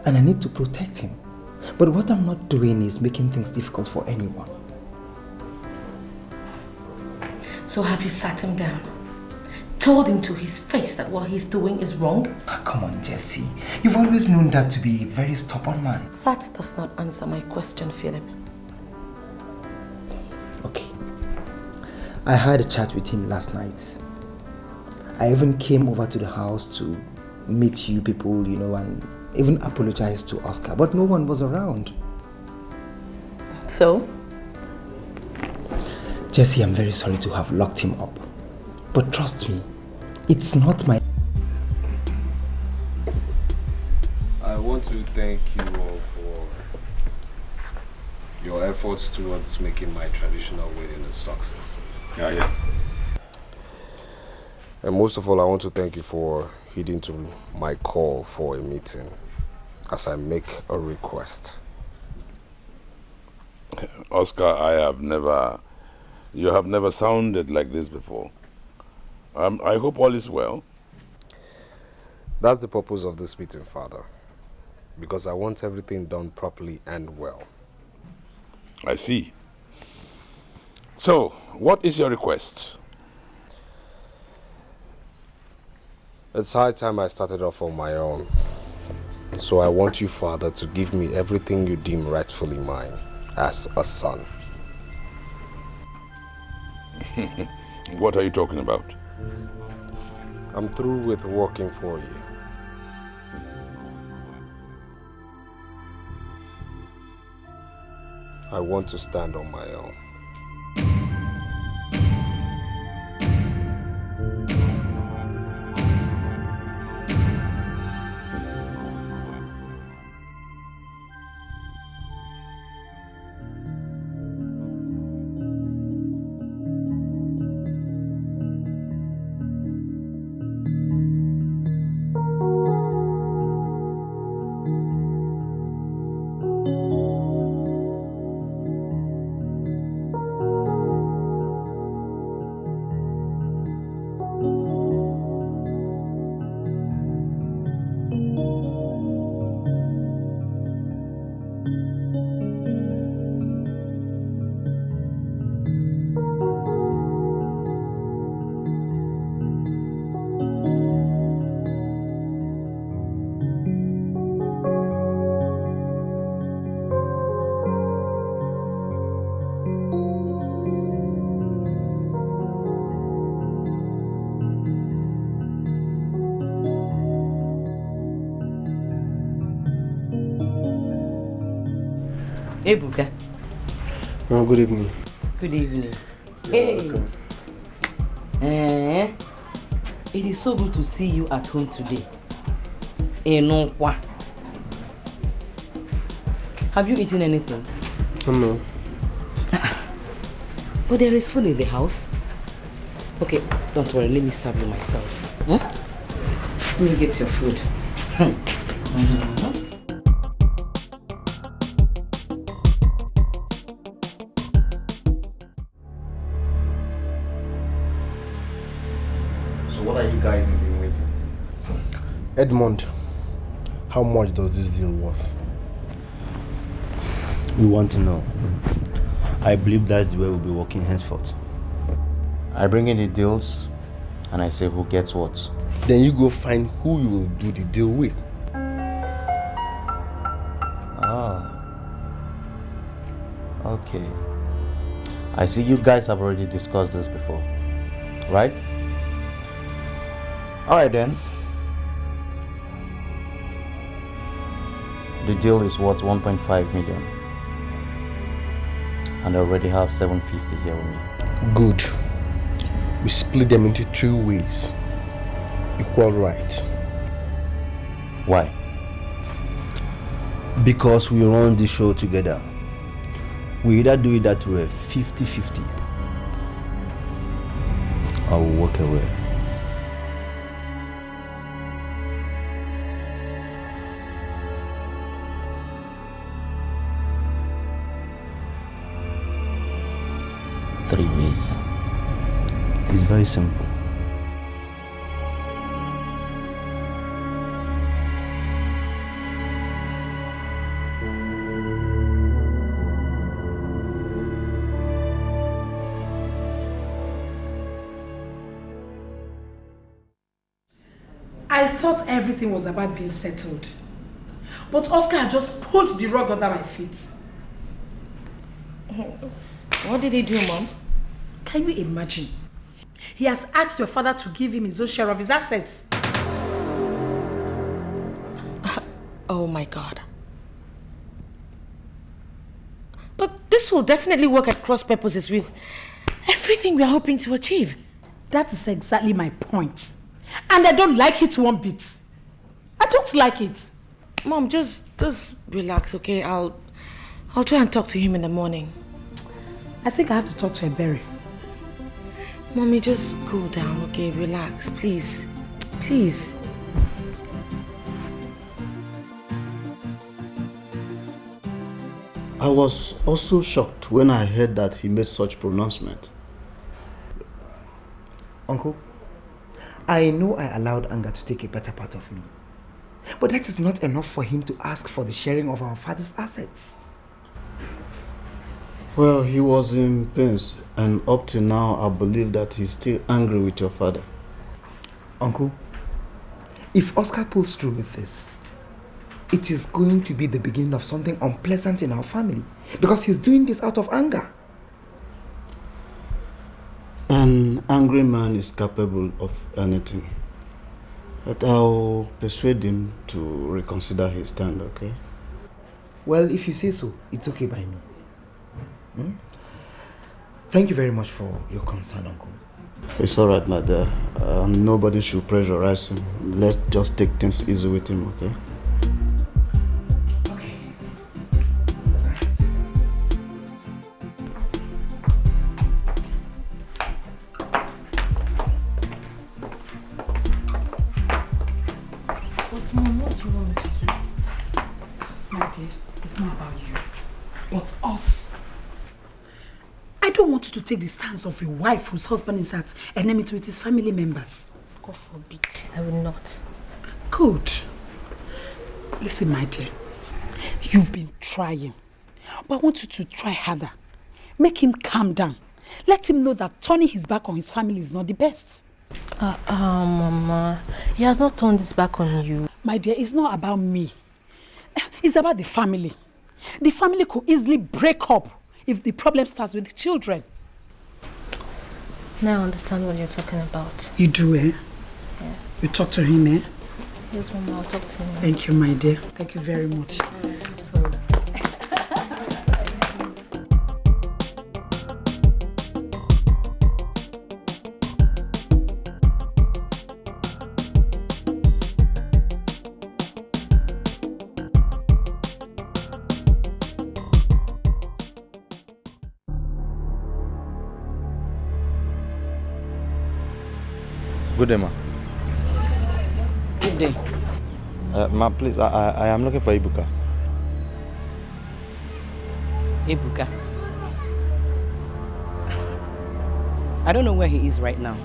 and I need to protect him. But what I'm not doing is making things difficult for anyone. So have you sat him down? Told him to his face that what he's doing is wrong? Come on, Jesse. You've always known that to be a very stubborn man. That does not answer my question, Philip. Okay. I had a chat with him last night. I even came over to the house to meet you people, you know, and even apologize to Oscar, but no one was around. So? Jesse, I'm very sorry to have locked him up. But trust me, it's not my... I want to thank you all for your efforts towards making my traditional wedding a success. Yeah. And most of all, I want to thank you for heeding to my call for a meeting as I make a request. Oscar, you have never sounded like this before. I hope all is well. That's the purpose of this meeting, Father. Because I want everything done properly and well. I see. So, what is your request? It's high time I started off on my own. So I want you, Father, to give me everything you deem rightfully mine as a son. What are you talking about? I'm through with working for you. I want to stand on my own. Ebuka. Oh, good evening. Good evening. Hey. It is so good to see you at home today. Have you eaten anything? No. But there is food in the house. Okay, don't worry, let me serve you myself. Let me get your food. So what are you guys insinuating? Edmond, how much does this deal worth? We want to know. I believe that's the way we'll be working henceforth. I bring in the deals and I say who gets what. Then you go find who you will do the deal with. Ah. Okay. I see you guys have already discussed this before, right? Alright then. The deal is worth 1.5 million. And I already have 750 here with me. Good. We split them into 3 ways. Equal right. Why? Because we run the show together. We either do it that way, 50-50, or we'll walk away. Three ways. It's very simple. I thought everything was about being settled. But Oscar had just pulled the rug under my feet. What did he do, Mom? Can you imagine? He has asked your father to give him his own share of his assets. Oh my God. But this will definitely work at cross purposes with everything we are hoping to achieve. That is exactly my point. And I don't like it one bit. I don't like it. Mom, just relax, okay? I'll try and talk to him in the morning. I think I have to talk to Ebere. Mommy, just cool down, okay? Relax, please. Please. I was also shocked when I heard that he made such pronouncement. Uncle, I know I allowed anger to take a better part of me. But that is not enough for him to ask for the sharing of our father's assets. Well, he was in pains, and up to now, I believe that he's still angry with your father. Uncle, if Oscar pulls through with this, it is going to be the beginning of something unpleasant in our family, because he's doing this out of anger. An angry man is capable of anything. But I'll persuade him to reconsider his stand, okay? Well, if you say so, it's okay by me. Thank you very much for your concern, Uncle. It's alright, my dear. Nobody should pressurize him. Let's just take things easy with him, okay? But Mom, what do you want me to do? My dear, it's not about you, but us. I don't want you to take the stance of a wife whose husband is at enmity with his family members. God forbid. I will not. Good. Listen, my dear. You've been trying. But I want you to try harder. Make him calm down. Let him know that turning his back on his family is not the best. Mama. He has not turned his back on you. My dear, it's not about me. It's about the family. The family could easily break up if the problem starts with the children. Now I understand what you're talking about. You do, eh? Yeah. You talk to him, eh? Yes, Mama, I'll talk to him. Thank you, my dear. Thank you very much. So... Good day, ma. Good day. Ma, please, I am looking for Ibuka. Ibuka? I don't know where he is right now.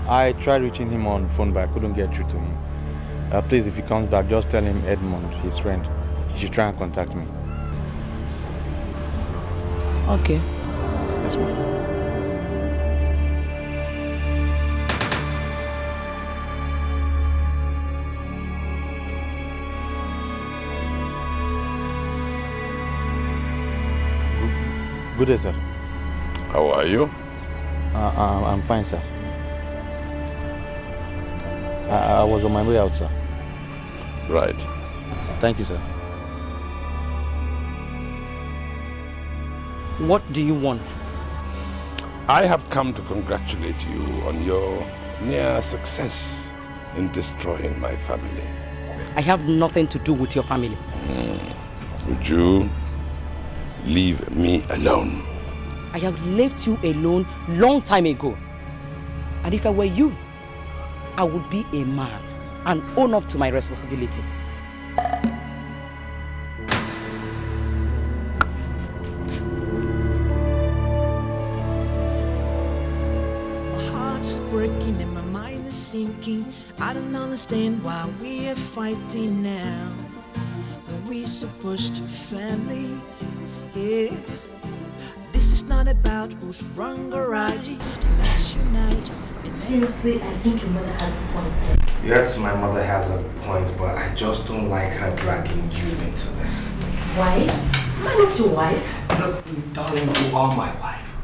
I tried reaching him on phone, but I couldn't get through to him. Please, if he comes back, just tell him Edmond, his friend. He should try and contact me. Okay. Yes, ma'am. Good day, sir. How are you? I'm fine, sir. I was on my way out, sir. Right. Thank you, sir. What do you want? I have come to congratulate you on your near success in destroying my family. I have nothing to do with your family. Would you leave me alone? I have left you alone long time ago. And if I were you, I would be a man and own up to my responsibility. My heart is breaking and my mind is sinking. I don't understand why we are fighting now. Are we supposed to family? Yeah. This is not about who's wrong or right. Let's unite. Seriously, I think your mother has a point. Yes, my mother has a point, but I just don't like her dragging you into this. Why? Am I not your wife? Look, darling, you are my wife.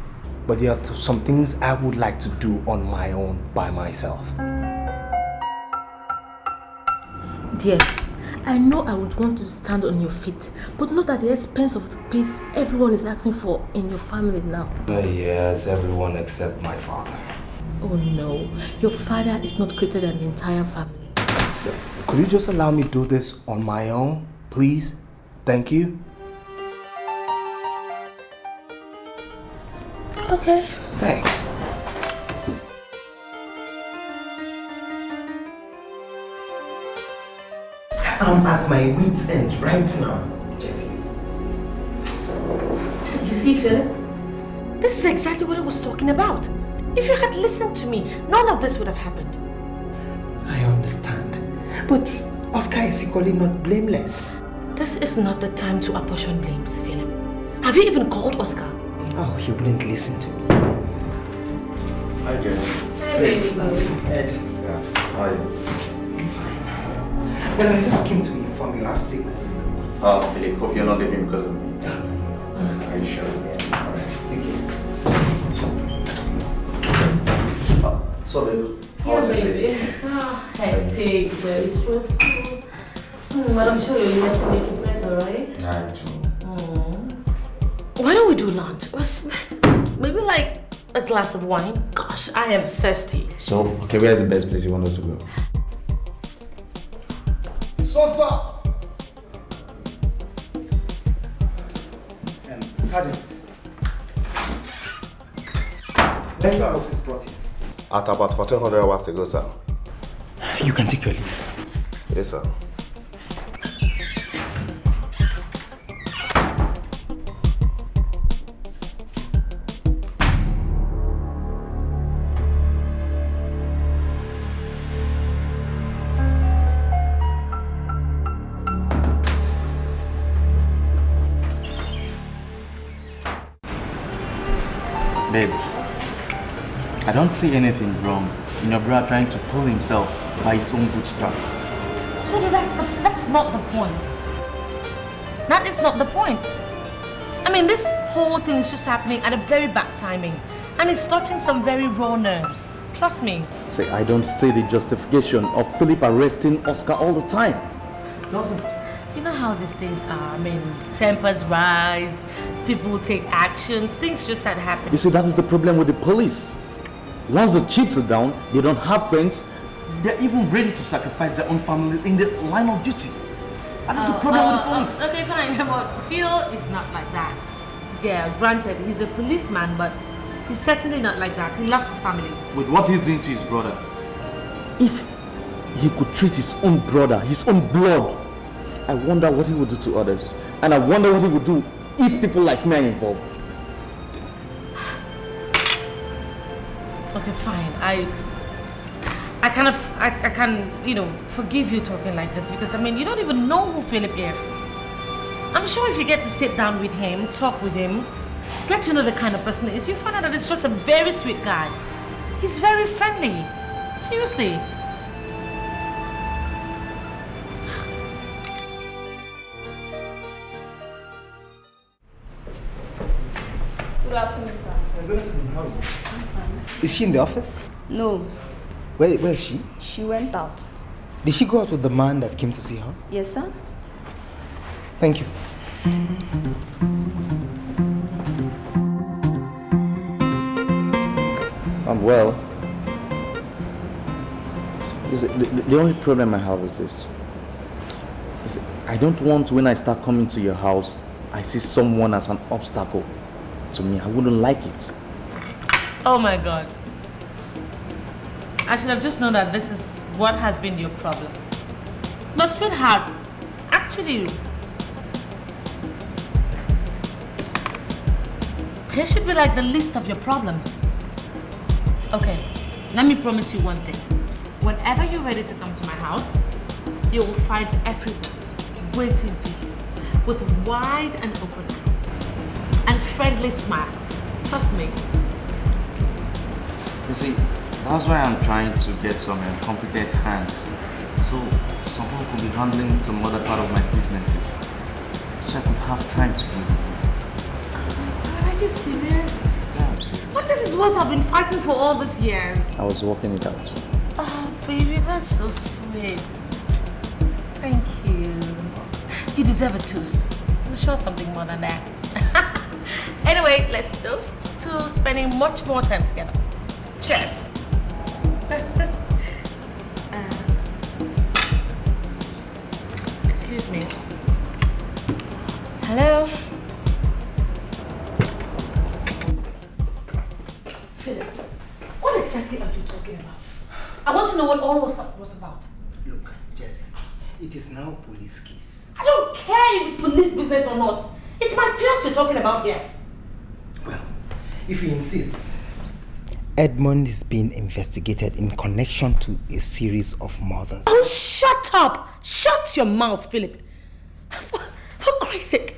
But there are some things I would like to do on my own by myself. Dear, I know I would want to stand on your feet, but not at the expense of the pace everyone is asking for in your family now. Yes, everyone except my father. Oh no, your father is not greater than the entire family. Could you just allow me to do this on my own, please? Thank you. Okay. Thanks. I'm at my wit's end right now, Jessie. You see, Philip? This is exactly what I was talking about. If you had listened to me, none of this would have happened. I understand. But Oscar is equally not blameless. This is not the time to apportion blames, Philip. Have you even called Oscar? Oh, he wouldn't listen to me. Hi, Jess. Hi, baby. Ed. Yeah. Hi. I'm fine. Well, I just came to inform you I have to take my leave. Oh, Philip, hope you're not leaving because of me. Are you sure? Yeah. Alright, take care. So, baby. Yeah, baby. Oh, hectic, very stressful. But I'm sure you'll have to make it better, right? Nah, Why don't we do lunch? Maybe like a glass of wine? Gosh, I am thirsty. So, okay, where's the best place you want us to go? Sosa! Sergeant. When was this brought in? At about 1400 hours ago, sir. You can take your leave. Yes, sir. Babe, I don't see anything wrong in your brother trying to pull himself by his own bootstraps. So that's not the point. That is not the point. I mean, this whole thing is just happening at a very bad timing. And it's touching some very raw nerves. Trust me. See, I don't see the justification of Philip arresting Oscar all the time. Doesn't. You know how these things are. I mean, tempers rise, people take actions, things just start happening. You see, that is the problem with the police. Once the chips are down, they don't have friends. They're even ready to sacrifice their own families in the line of duty. That is the problem with the police. Okay, fine, but Phil is not like that. Yeah, granted, he's a policeman, but He's certainly not like that. He loves his family. With what he's doing to his brother. If he could treat his own brother, his own blood, I wonder what he would do to others. And I wonder what he would do if people like me are involved. Okay, fine. I can, you know, forgive you talking like this because, I mean, you don't even know who Philip is. I'm sure if you get to sit down with him, talk with him, get to know the kind of person he is, you find out that he's just a very sweet guy. He's very friendly. Seriously. Good afternoon, sir. Good afternoon. How are you? I'm fine. Is she in the office? No. Where is she? She went out. Did she go out with the man that came to see her? Yes, sir. Thank you. Well, the only problem I have is this. I don't want when I start coming to your house, I see someone as an obstacle to me. I wouldn't like it. Oh my God. I should have just known that this is what has been your problem. But sweetheart, actually, here should be like the list of your problems. Okay, let me promise you one thing. Whenever you're ready to come to my house, you will find everyone waiting for you with wide and open arms and friendly smiles. Trust me. You see, that's why I'm trying to get some competent hands. So someone could be handling some other part of my businesses. So I could have time to be with you. Are you serious? Yeah, I'm serious. But this is what I've been fighting for all these years. I was working it out. Oh, baby, that's so sweet. Thank you. You deserve a toast. I'm sure something more than that. Anyway, let's toast to spending much more time together. Cheers. Excuse me. Hello? Philip, what exactly are you talking about? I want to know what all was about. Look, Jesse, it is now a police case. I don't care if it's police business or not. It's my future talking about here. Well, if you insist. Edmond is being investigated in connection to a series of murders. Oh, shut up! Shut your mouth, Philip. For Christ's sake,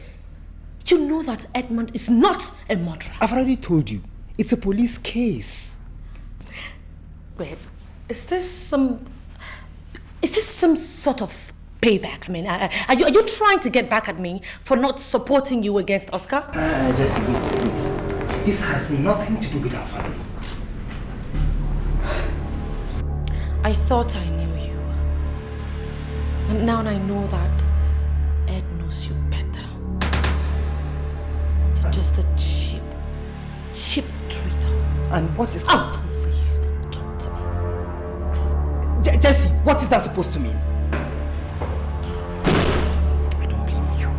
you know that Edmond is not a murderer. I've already told you, it's a police case. Wait, is this some sort of payback? I mean, are you trying to get back at me for not supporting you against Oscar? Just wait. This has nothing to do with our family. I thought I knew you. And now I know that Ed knows you better. You're just a cheap traitor. And what is that? Please don't talk to me. Jesse, what is that supposed to mean? I don't blame you.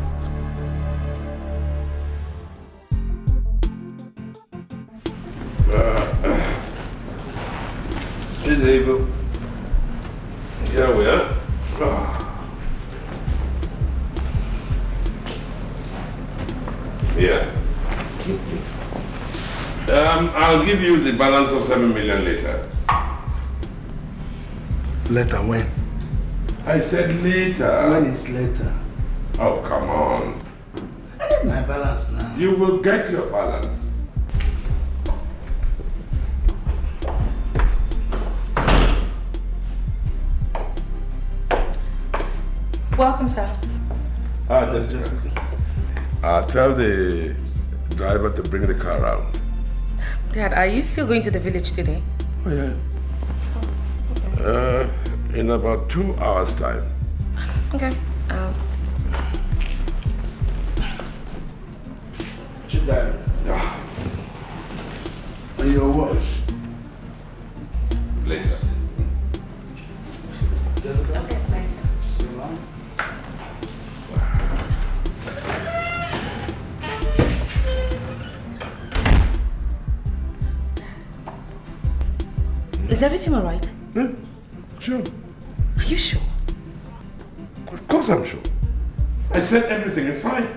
Is able. Here we are. Yeah. I'll give you the balance of 7 million later. Later when? I said later. When is later? Oh, come on. I need my balance now. You will get your balance. Welcome, sir. Jessica. Tell the driver to bring the car out. Dad, are you still going to the village today? Oh, yeah. In about 2 hours' time. Okay. Sit down. And your watch. Later. Jessica? Okay, bye, sir. So long. Is everything alright? Yeah, sure. Are you sure? Of course I'm sure. I said everything is fine.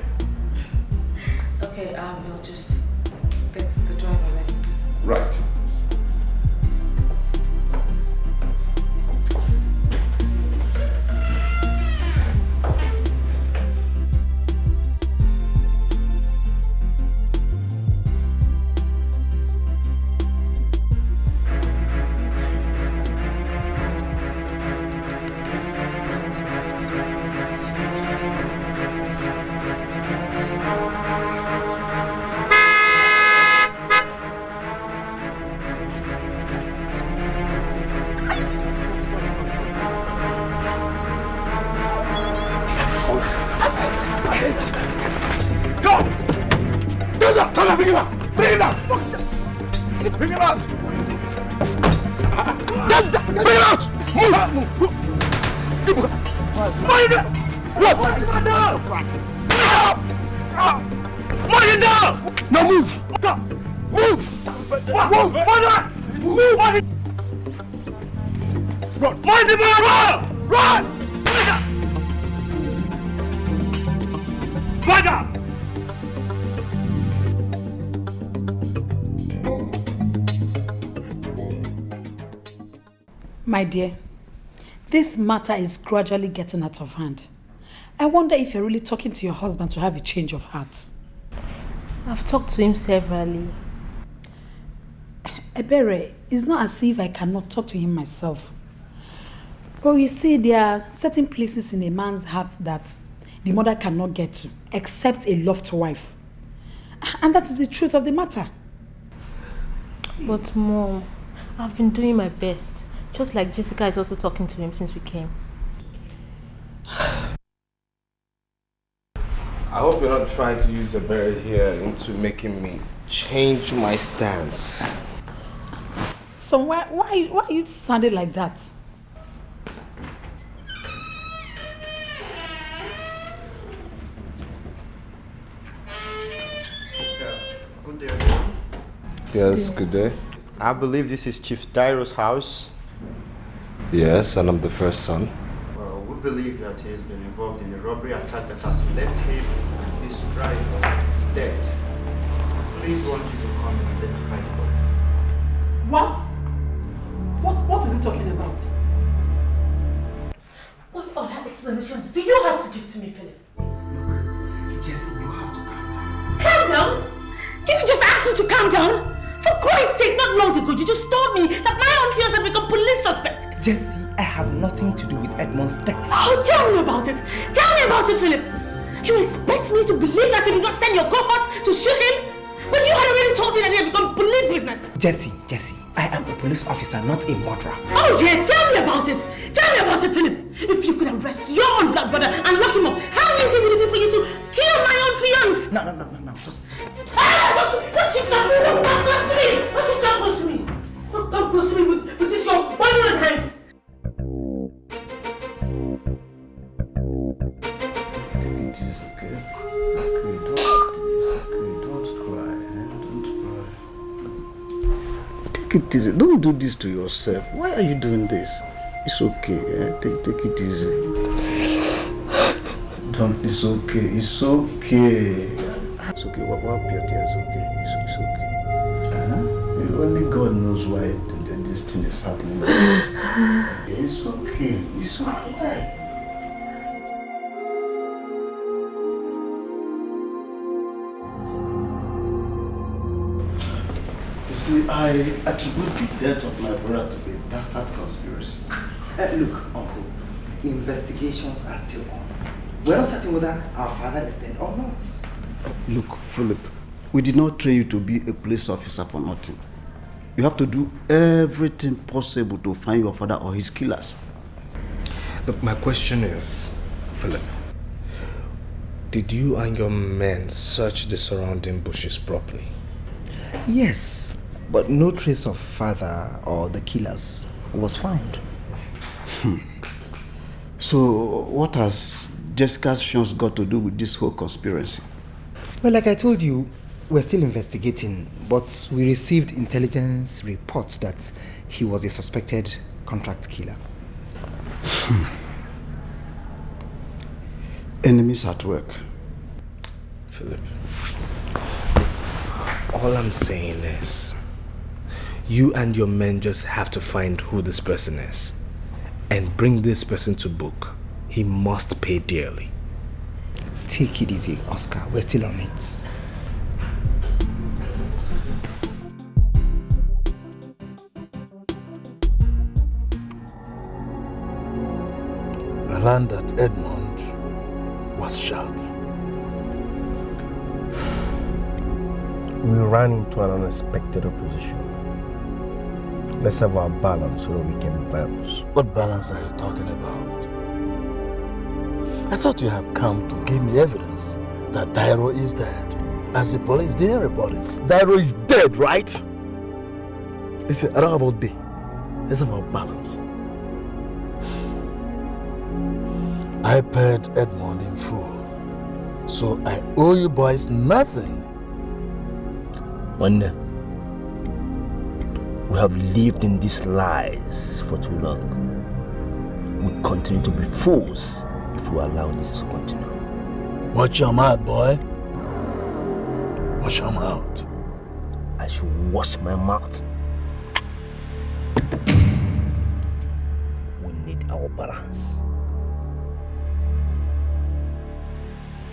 Okay, I will just get the driver ready. Right. My dear, this matter is gradually getting out of hand. I wonder if you're really talking to your husband to have a change of heart. I've talked to him severally. Ebere, it's not as if I cannot talk to him myself. But you see, there are certain places in a man's heart that the mother cannot get to, except a loved wife. And that is the truth of the matter. But Mom, I've been doing my best. Just like Jessica is also talking to him since we came. I hope you're not trying to use a berry here into making me change my stance. So why you sounded like that? Good day, everyone. Yes, good day. I believe this is Chief Dairo's house. Yes, and I'm the first son. Well, we believe that he has been involved in a robbery attack that has left him and his driver dead. Please want you to come and identify the body. What? What is he talking about? What other explanations do you have to give to me, Philip? Look, Jesse, you have to calm down. Calm down? Did you just ask me to calm down? For Christ's sake, not long ago, you just told me that my own fiance had become police suspect. Jesse, I have nothing to do with Edmond's death. Oh, tell me about it. Tell me about it, Philip. You expect me to believe that you did not send your cohort to shoot him? When you had already told me that he had become police business. Jesse, I am a police officer, not a murderer. Oh yeah, tell me about it. Tell me about it, Philip. If you could arrest your own blood brother and lock him up, how easy would it be for you to kill my own fiance? No, just... Don't you come close to me! Don't you come close to me! Don't come close to me with this your wondrous hands! It is okay. Take it easy. Don't do this to yourself. Why are you doing this? It's okay. Take it easy. It's okay. It's okay. It's okay. Wipe your tears. Okay. It's okay. Only God knows why this thing is happening. It's okay. It's okay. See, I attribute the death of my brother to a dastard conspiracy. Look, Uncle, investigations are still on. We're not certain whether our father is dead or not. Look, Philip, we did not train you to be a police officer for nothing. You have to do everything possible to find your father or his killers. Look, my question is, Philip, did you and your men search the surrounding bushes properly? Yes, but no trace of father or the killers was found. So, what has Jessica's fiance got to do with this whole conspiracy? Well, like I told you, we're still investigating, but we received intelligence reports that he was a suspected contract killer. Enemies at work. Philip, all I'm saying is, you and your men just have to find who this person is and bring this person to book. He must pay dearly. Take it easy, Oscar. We're still on it. I learned that Edmond was shot. We ran into an unexpected opposition. Let's have our balance so that we can bounce. What balance are you talking about? I thought you have come to give me evidence that Dairo is dead, as the police didn't report it. Dairo is dead, right? Listen, I don't have all day. Let's have our balance. I paid Edmond in full, so I owe you boys nothing. Wanda, we have lived in these lies for too long. We continue to be fools if we allow this to continue. Watch your mouth, boy. Watch your mouth. I should wash my mouth. We need our balance.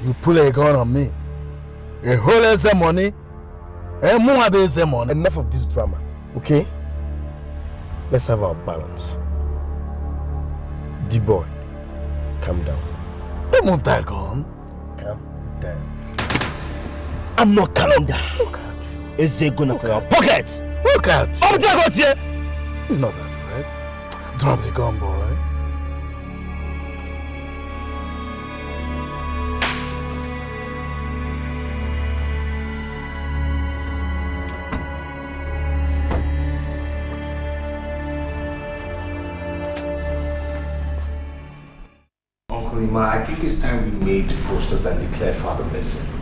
You pull a gun on me. A whole lot of money. Enough of this drama, okay? Let's have our balance. D-boy, calm down. Don't move that gun. Calm down. I'm not calm down. Look at you. Is it gonna for your pocket? Look at you. I'm there, here. You're not afraid. Drop the gun, boy. I think it's time we made posters and declare father missing.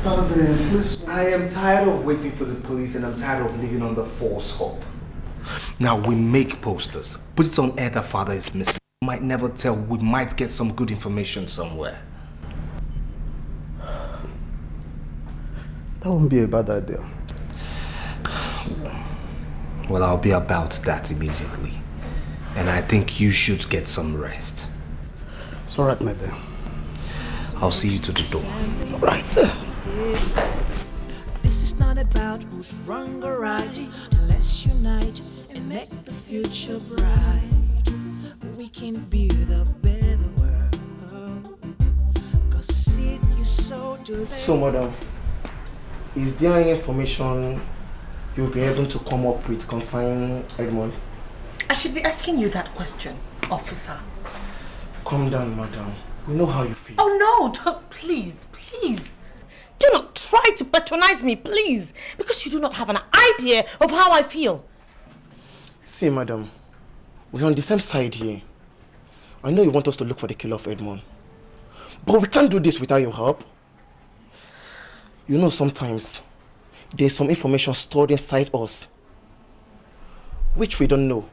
I am tired of waiting for the police and I'm tired of living under false hope. Now we make posters, put it on air that father is missing. We might never tell, we might get some good information somewhere. That wouldn't be a bad idea. Well, I'll be about that immediately. And I think you should get some rest. It's alright, my dear. I'll see you to the door. Right. This is not about who's wrong or right. Let's unite and make the future bright. We can build a better world. 'Cause the seed you sow today. So, madam, is there any information you've been able to come up with concerning Edmond? I should be asking you that question, officer. Calm down, madam. We know how you feel. Oh no, don't, please, please. Do not try to patronize me, please. Because you do not have an idea of how I feel. See, madam, we're on the same side here. I know you want us to look for the killer of Edmond. But we can't do this without your help. You know, sometimes there's some information stored inside us which we don't know.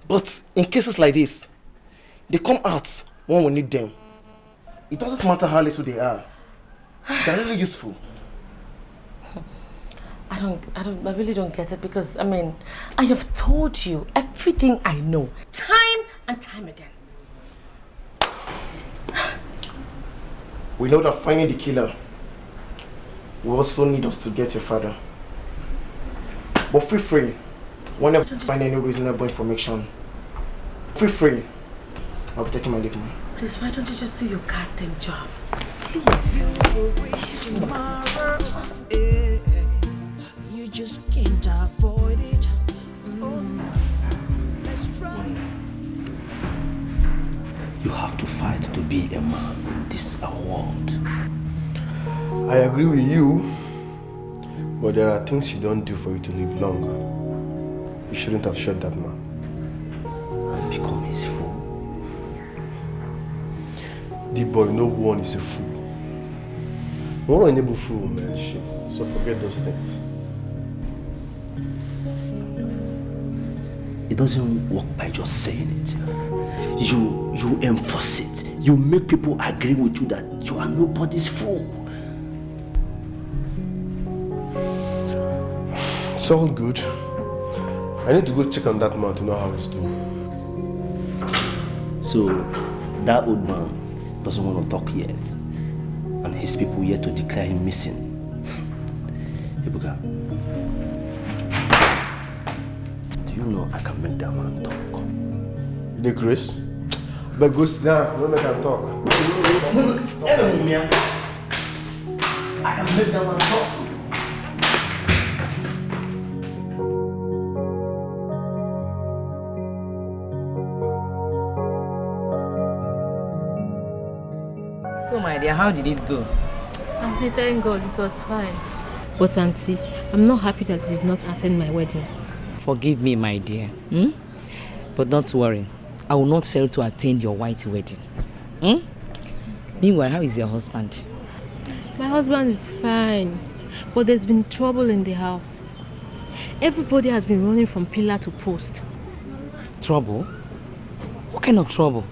But in cases like this, they come out when we need them. It doesn't matter how little they are. They're really useful. I really don't get it because, I mean, I have told you everything I know, time and time again. We know that finding the killer will also need us to get your father. But feel free, whenever you find any reasonable information, feel free. I'll be taking my leave now. Please, why don't you just do your goddamn job? Tomorrow, you just can't avoid it. Let's try. You have to fight to be a man in this world. I agree with you, but there are things you don't do for you to live long. You shouldn't have shot that man. And become his fool. D-boy, no one is a fool. No one is a fool, man. Shit. So forget those things. it doesn't work by just saying it. You enforce it. You make people agree with you that you are nobody's fool. It's all good. I need to go check on that man to know how he's doing. So, that old man doesn't want to talk yet, and his people yet to declare him missing. Ebuka, do you know I can make that man talk? You dey Chris? But go sit down, don't make him talk. I can make that man talk. So, my dear, how did it go? Auntie, thank God, it was fine. But Auntie, I'm not happy that you did not attend my wedding. Forgive me, my dear. But don't worry. I will not fail to attend your white wedding. Meanwhile, how is your husband? My husband is fine. But there's been trouble in the house. Everybody has been running from pillar to post. Trouble? What kind of trouble?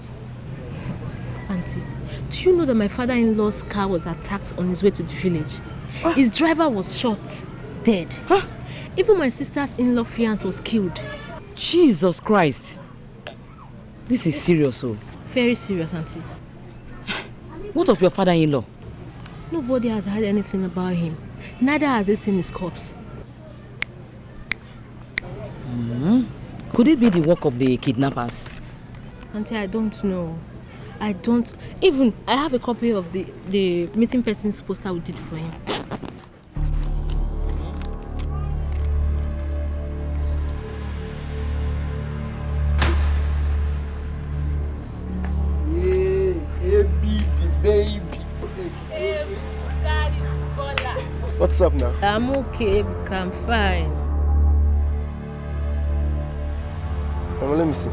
Auntie, do you know that my father-in-law's car was attacked on his way to the village? His driver was shot, dead. Even my sister's in-law fiancé was killed. Jesus Christ. This is serious, oh. Very serious, Auntie. What of your father-in-law? Nobody has heard anything about him. Neither has they seen his corpse. Could it be the work of the kidnappers? Auntie, I don't know. I have a copy of the missing persons poster we did for him. What's up now? I'm okay, I'm fine. Come on, let me see.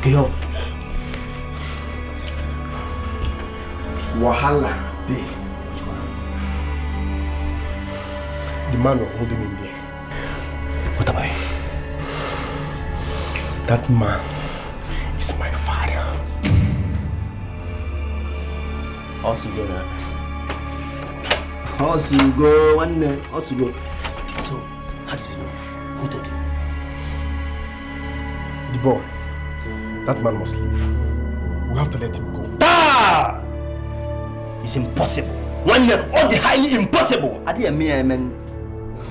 Yo. Wahala day. The man was holding him there. What about him? That man is my father. Also go now. Also go one day. Also go. So, how did you know? Who told you? The boy. That man must leave. We have to let him go. Ah! It's impossible. One day, all the highly impossible. Man.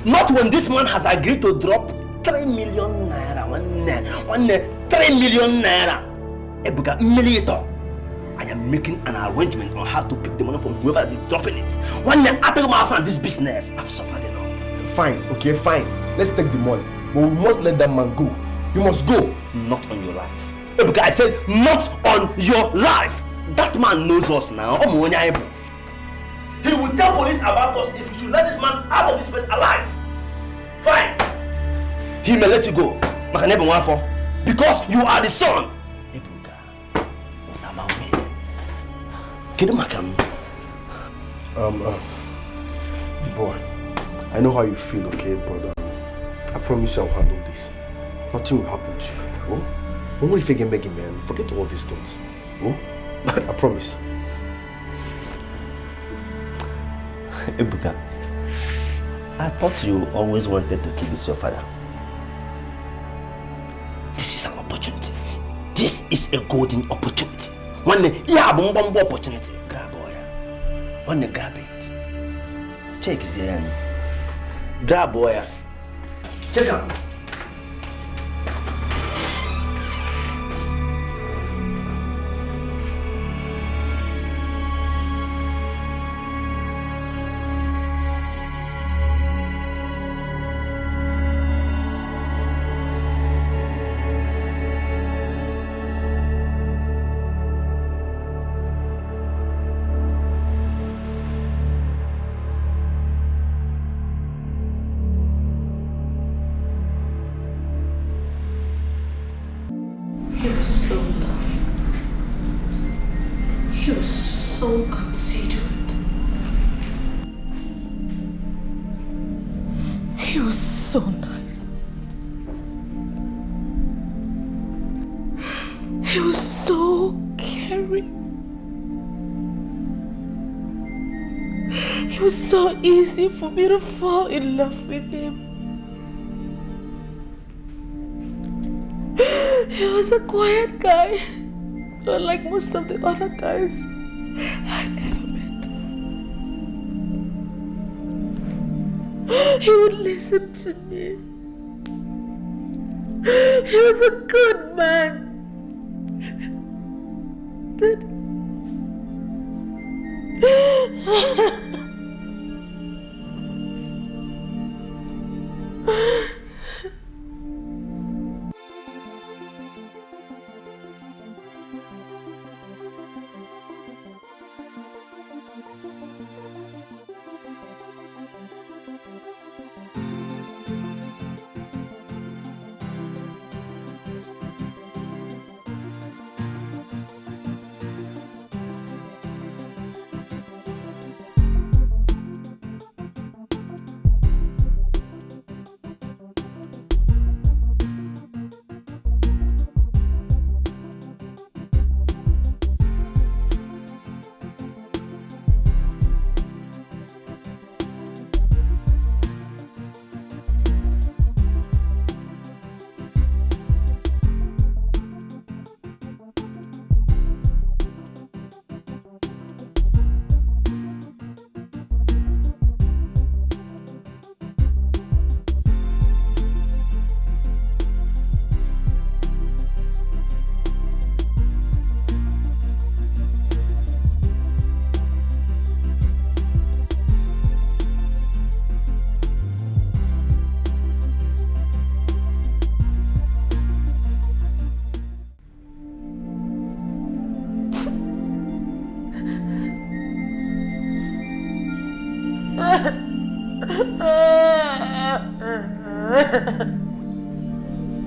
Not when this man has agreed to drop 3 million naira. One day, 3 million naira. Ebuka, millimeter. I am making an arrangement on how to pick the money from whoever is dropping it. One day, after my friend, this business, I've suffered enough. Fine, okay, fine. Let's take the money. But we must let that man go. You must go. Not on your life. Because I said, not on your life. That man knows us now. He will tell police about us if we should let this man out of this place alive. Fine. He may let you go. Because you are the son. What about me? The boy, I know how you feel, okay, but I promise I'll handle this. Nothing will happen to you. Oh? Don't worry if you can make it, man. Forget all these things. Oh? I promise. Ebuka, I thought you always wanted to kill this your father. This is an opportunity. This is a golden opportunity. One day, you have one opportunity. Grab boy. One day, grab it. Check his hand. Grab boy. Check him. was so loving. He was so considerate. He was so nice. He was so caring. It was so easy for me to fall in love with him. He was a quiet guy, not like most of the other guys I'd ever met. He would listen to me. He was a good man. But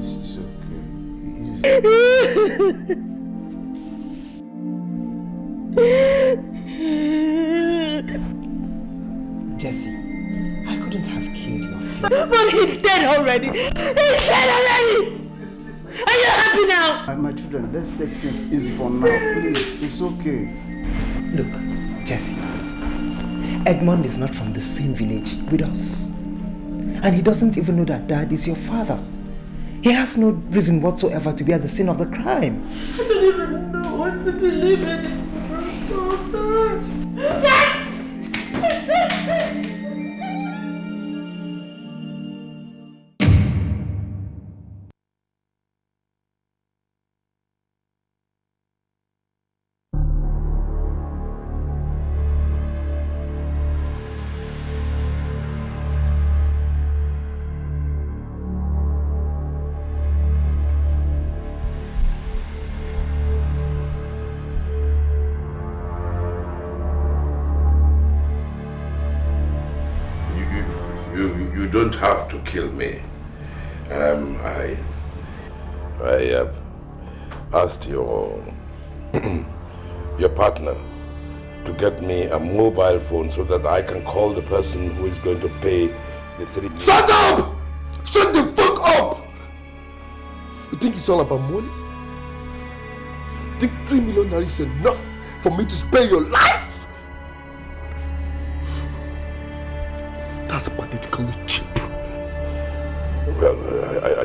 It's okay. Jesse, I couldn't have killed your father. But he's dead already! He's dead already! Are you happy now? My children, let's take things easy for now. Please, it's okay. Look, Jesse, Edmond is not from the same village with us. And he doesn't even know that Dad is your father. He has no reason whatsoever to be at the scene of the crime. I don't even know what to believe in. Yes! You don't have to kill me. I asked your partner to get me a mobile phone so that I can call the person who is going to pay the 3 million. Shut up! Shut the fuck up! You think it's all about money? You think 3 million is enough for me to spare your life? That's pathetically cheap. Well,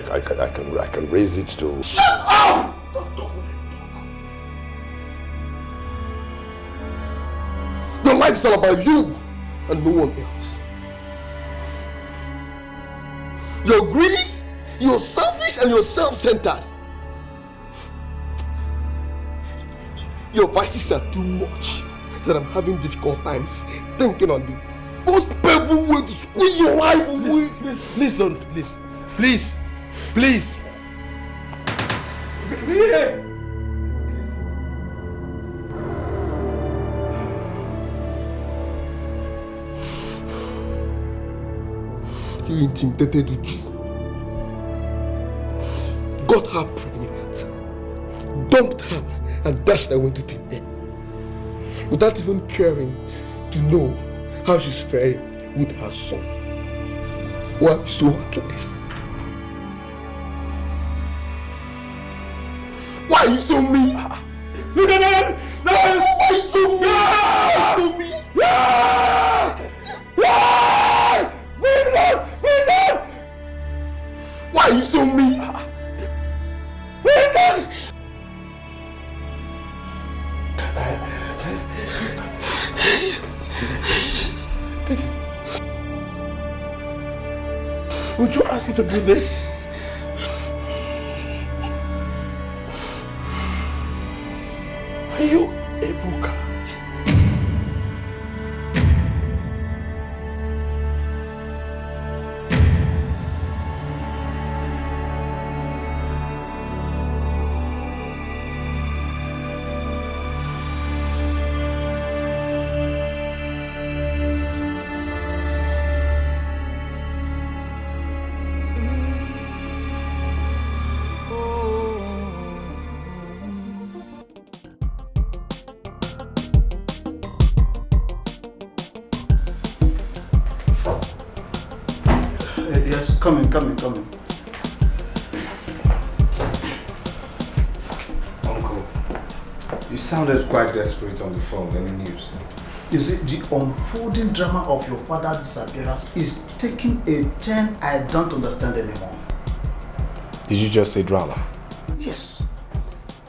I can raise it to... Shut up! Don't Your life is all about you and no one else. You're greedy, you're selfish, and you're self-centered. Your vices are too much that I'm having difficult times thinking on the most painful way to squeeze your life away. Please don't, please. He intimidated you. Got her pregnant. dumped her and dashed her into thin air without even caring to know how she's faring with her son. Why are you so heartless? Why are you so mean? No! Why are you so mean? Why are you so mean? Why are you so mean? Would you ask me to do this? Are you a booker? Yes, come in. Uncle, you sounded quite desperate on the phone. Any news? You see, the unfolding drama of your father's disappearance is taking a turn I don't understand anymore. Did you just say drama? Yes.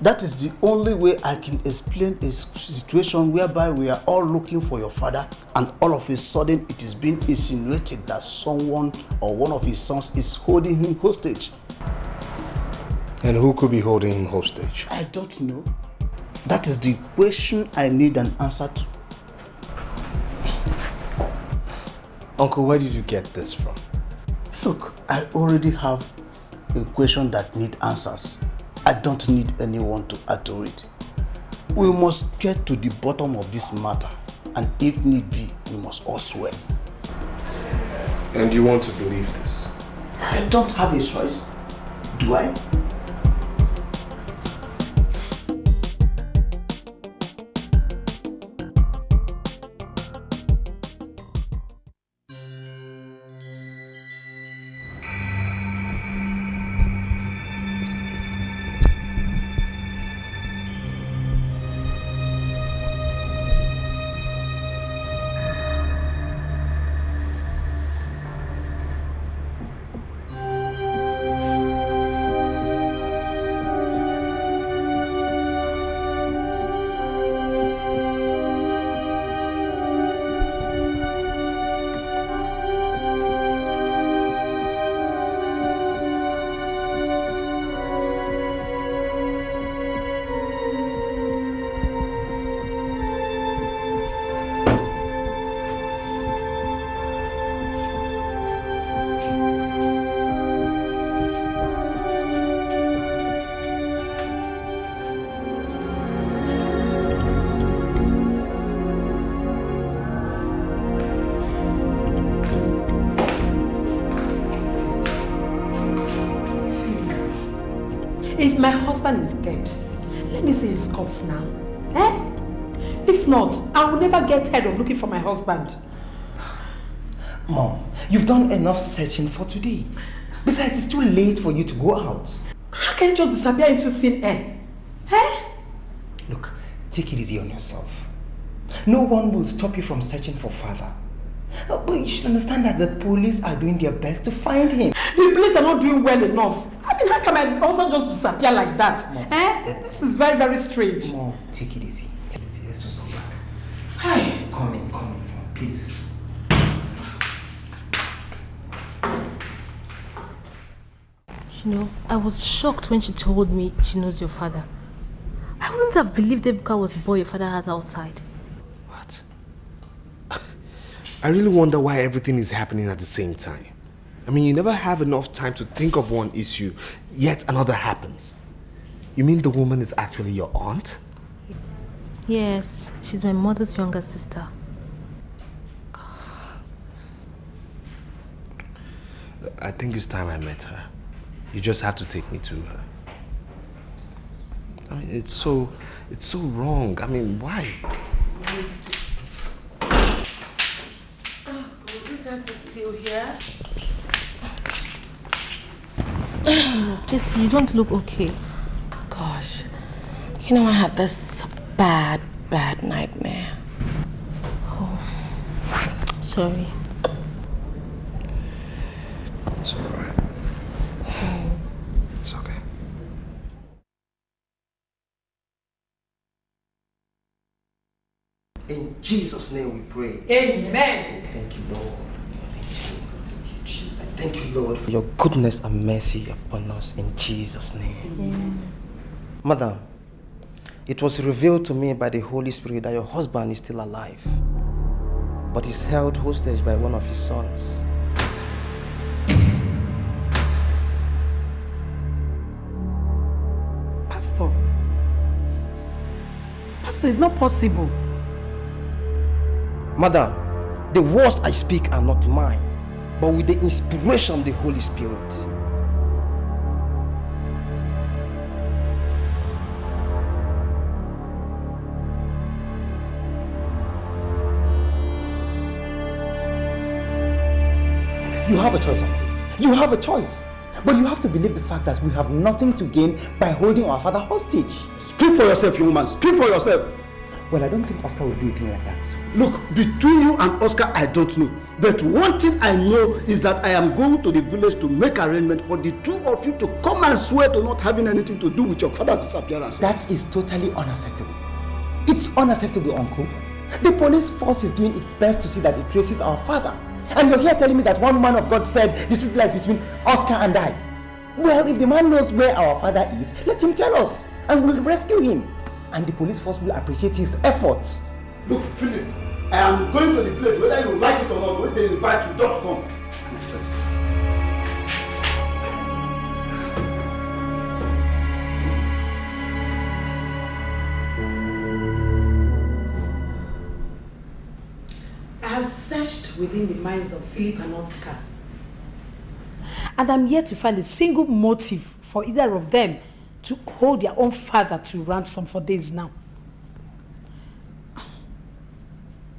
That is the only way I can explain a situation whereby we are all looking for your father and all of a sudden it is being insinuated that someone or one of his sons is holding him hostage. And who could be holding him hostage? I don't know. That is the question I need an answer to. Uncle, where did you get this from? Look, I already have a question that needs answers. I don't need anyone to add to it. We must get to the bottom of this matter, and if need be, we must all swear. And you want to believe this? I don't have a choice. Do I? If my husband is dead, let me see his corpse now. If not, I will never get tired of looking for my husband. Mom, you've done enough searching for today. Besides, it's too late for you to go out. How can you just disappear into thin air? Look, take it easy on yourself. No one will stop you from searching for father. But you should understand that the police are doing their best to find him. The police are not doing well enough. I mean, how can my husband just disappear like that? Mom, This is very, very strange. Mom, take it easy. Let's just go back. Hi. Come in, please. You know, I was shocked when she told me she knows your father. I wouldn't have believed Ebuka was the boy your father has outside. What? I really wonder why everything is happening at the same time. I mean, you never have enough time to think of one issue, yet another happens. You mean the woman is actually your aunt? Yes, she's my mother's younger sister. I think it's time I met her. You just have to take me to her. I mean, it's so wrong. I mean, why? You guys are still here? Jesse, you don't look okay. Gosh, you know I had this bad nightmare. Oh, sorry. It's all right. It's okay. In Jesus' name we pray. Amen. Thank you, Lord. Thank you, Lord, for your goodness and mercy upon us in Jesus' name. Amen. Madam, it was revealed to me by the Holy Spirit that your husband is still alive, but is held hostage by one of his sons. Pastor, it's not possible. Madam, the words I speak are not mine, but with the inspiration of the Holy Spirit. You have a choice, uncle. You have a choice. But you have to believe the fact that we have nothing to gain by holding our father hostage. Speak for yourself, young man. Speak for yourself. Well, I don't think Oscar will do a thing like that. Look, between you and Oscar, I don't know. But one thing I know is that I am going to the village to make arrangement for the two of you to come and swear to not having anything to do with your father's disappearance. That is totally unacceptable. It's unacceptable, uncle. The police force is doing its best to see that it traces our father. And you're here telling me that one man of God said the truth lies between Oscar and I. Well, if the man knows where our father is, let him tell us, and we'll rescue him. And the police force will appreciate his efforts. Look, Philip, I am going to the village, whether you like it or not, when they invite you, don't come. I have searched within the minds of Philip and Oscar, and I'm yet to find a single motive for either of them to hold their own father to ransom for days now.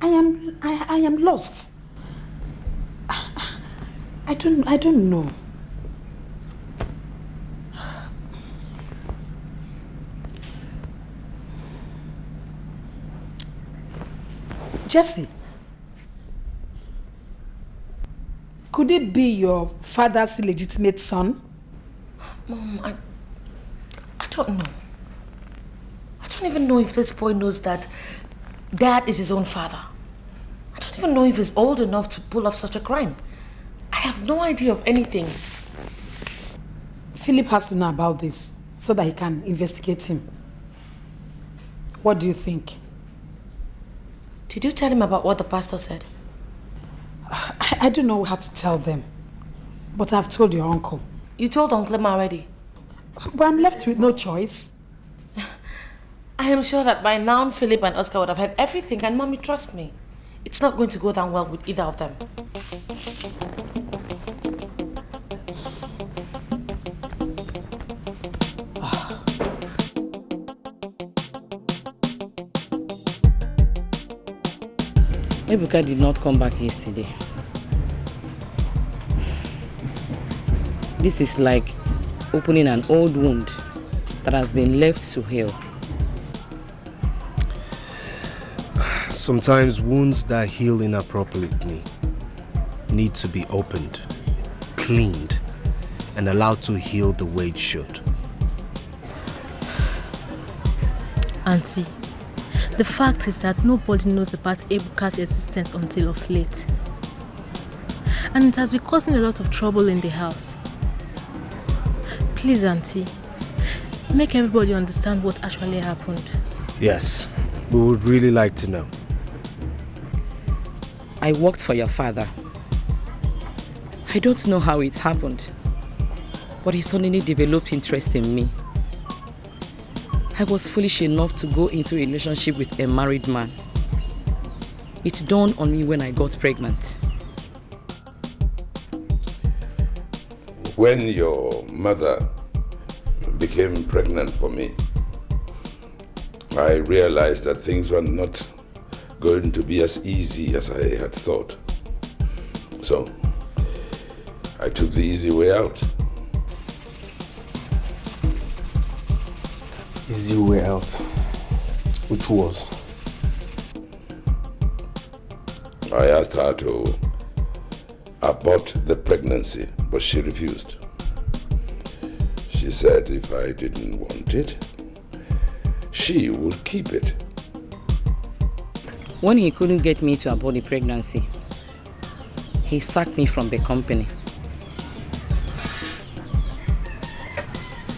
I am lost. I don't know. Jesse, could it be your father's legitimate son? Mom, I don't know. I don't even know if this boy knows that Dad is his own father. I don't even know if he's old enough to pull off such a crime. I have no idea of anything. Philip has to know about this so that he can investigate him. What do you think? Did you tell him about what the pastor said? I don't know how to tell them, but I've told your uncle. You told Uncle Emma already? But I'm left with no choice. I am sure that by now Philip and Oscar would have heard everything, and Mommy, trust me, it's not going to go down well with either of them. Ebuka did not come back yesterday. This is like opening an old wound that has been left to heal. Sometimes wounds that heal inappropriately need to be opened, cleaned, and allowed to heal the way it should. Auntie, the fact is that nobody knows about Ebuka's existence until of late. And it has been causing a lot of trouble in the house. Please, Auntie, make everybody understand what actually happened. Yes, we would really like to know. I worked for your father. I don't know how it happened, but he suddenly developed interest in me. I was foolish enough to go into a relationship with a married man. It dawned on me when I got pregnant. When your mother became pregnant for me, I realized that things were not going to be as easy as I had thought. So, I took the easy way out. Easy way out? Which was? I asked her to abort the pregnancy, but she refused. She said if I didn't want it, she would keep it. When he couldn't get me to abort the pregnancy, he sacked me from the company.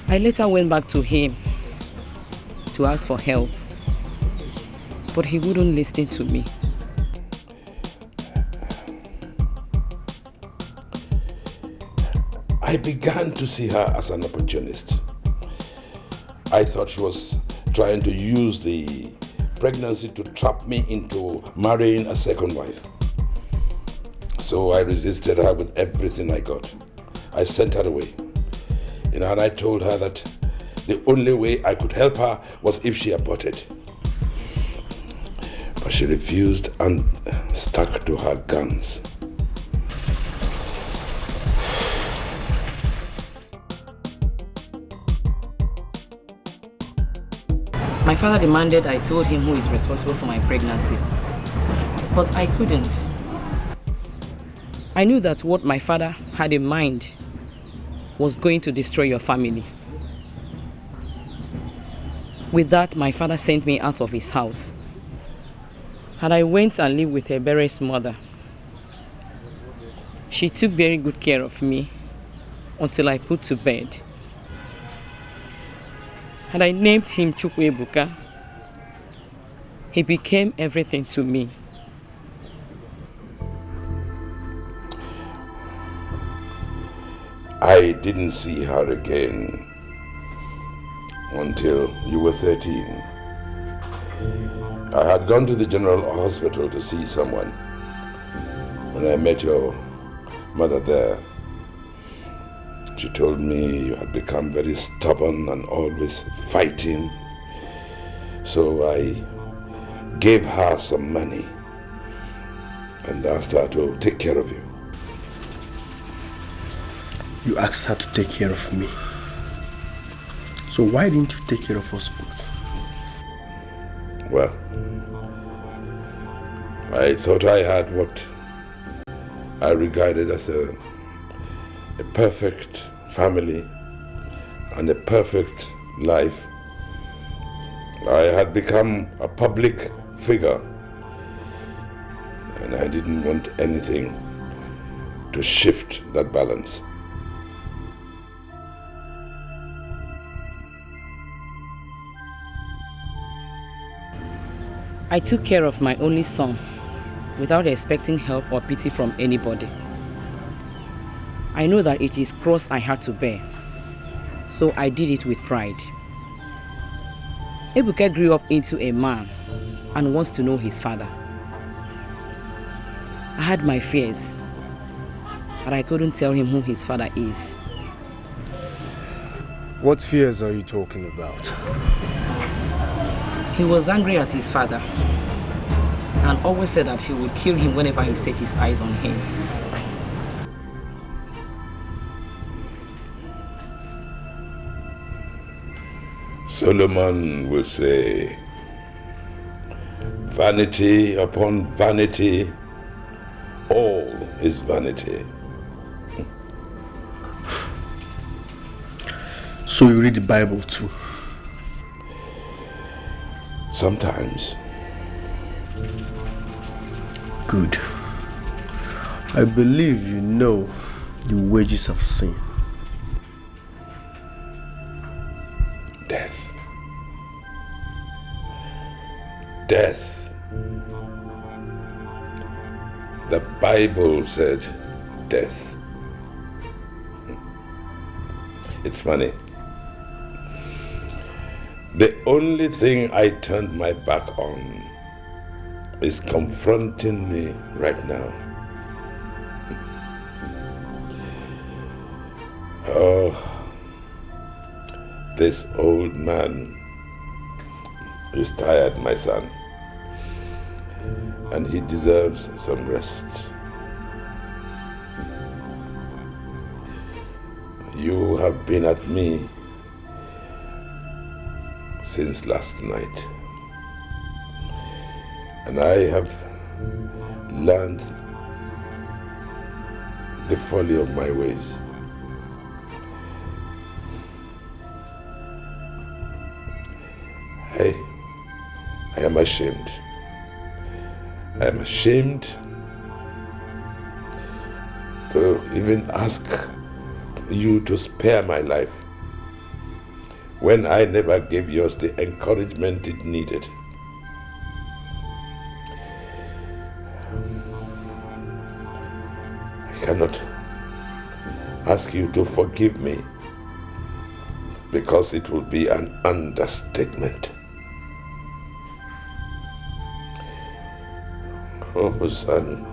I later went back to him to ask for help, but he wouldn't listen to me. I began to see her as an opportunist. I thought she was trying to use the pregnancy to trap me into marrying a second wife. So I resisted her with everything I got. I sent her away. And I told her that the only way I could help her was if she aborted. But she refused and stuck to her guns. My father demanded I told him who is responsible for my pregnancy, but I couldn't. I knew that what my father had in mind was going to destroy your family. With that, my father sent me out of his house, and I went and lived with Ebere's mother. She took very good care of me until I put to bed. And I named him Chukwuebuka. He became everything to me. I didn't see her again until you were 13. I had gone to the general hospital to see someone when I met your mother there. She told me you had become very stubborn and always fighting. So I gave her some money and asked her to take care of you. You asked her to take care of me. So why didn't you take care of us both? Well, I thought I had what I regarded as a perfect family and a perfect life. I had become a public figure, and I didn't want anything to shift that balance. I took care of my only son without expecting help or pity from anybody. I know that it is cross I had to bear, so I did it with pride. Ebuka grew up into a man and wants to know his father. I had my fears, but I couldn't tell him who his father is. What fears are you talking about? He was angry at his father and always said that he would kill him whenever he set his eyes on him. Solomon will say, vanity upon vanity, all is vanity. So you read the Bible too? Sometimes. Good. I believe you know the wages of sin. Death. Death. The Bible said death. It's funny. The only thing I turned my back on is confronting me right now. Oh, this old man He's tired, my son. And he deserves some rest. You have been at me since last night. And I have learned the folly of my ways. I am ashamed. I am ashamed to even ask you to spare my life when I never gave yours the encouragement it needed. I cannot ask you to forgive me because it would be an understatement. Oh, son.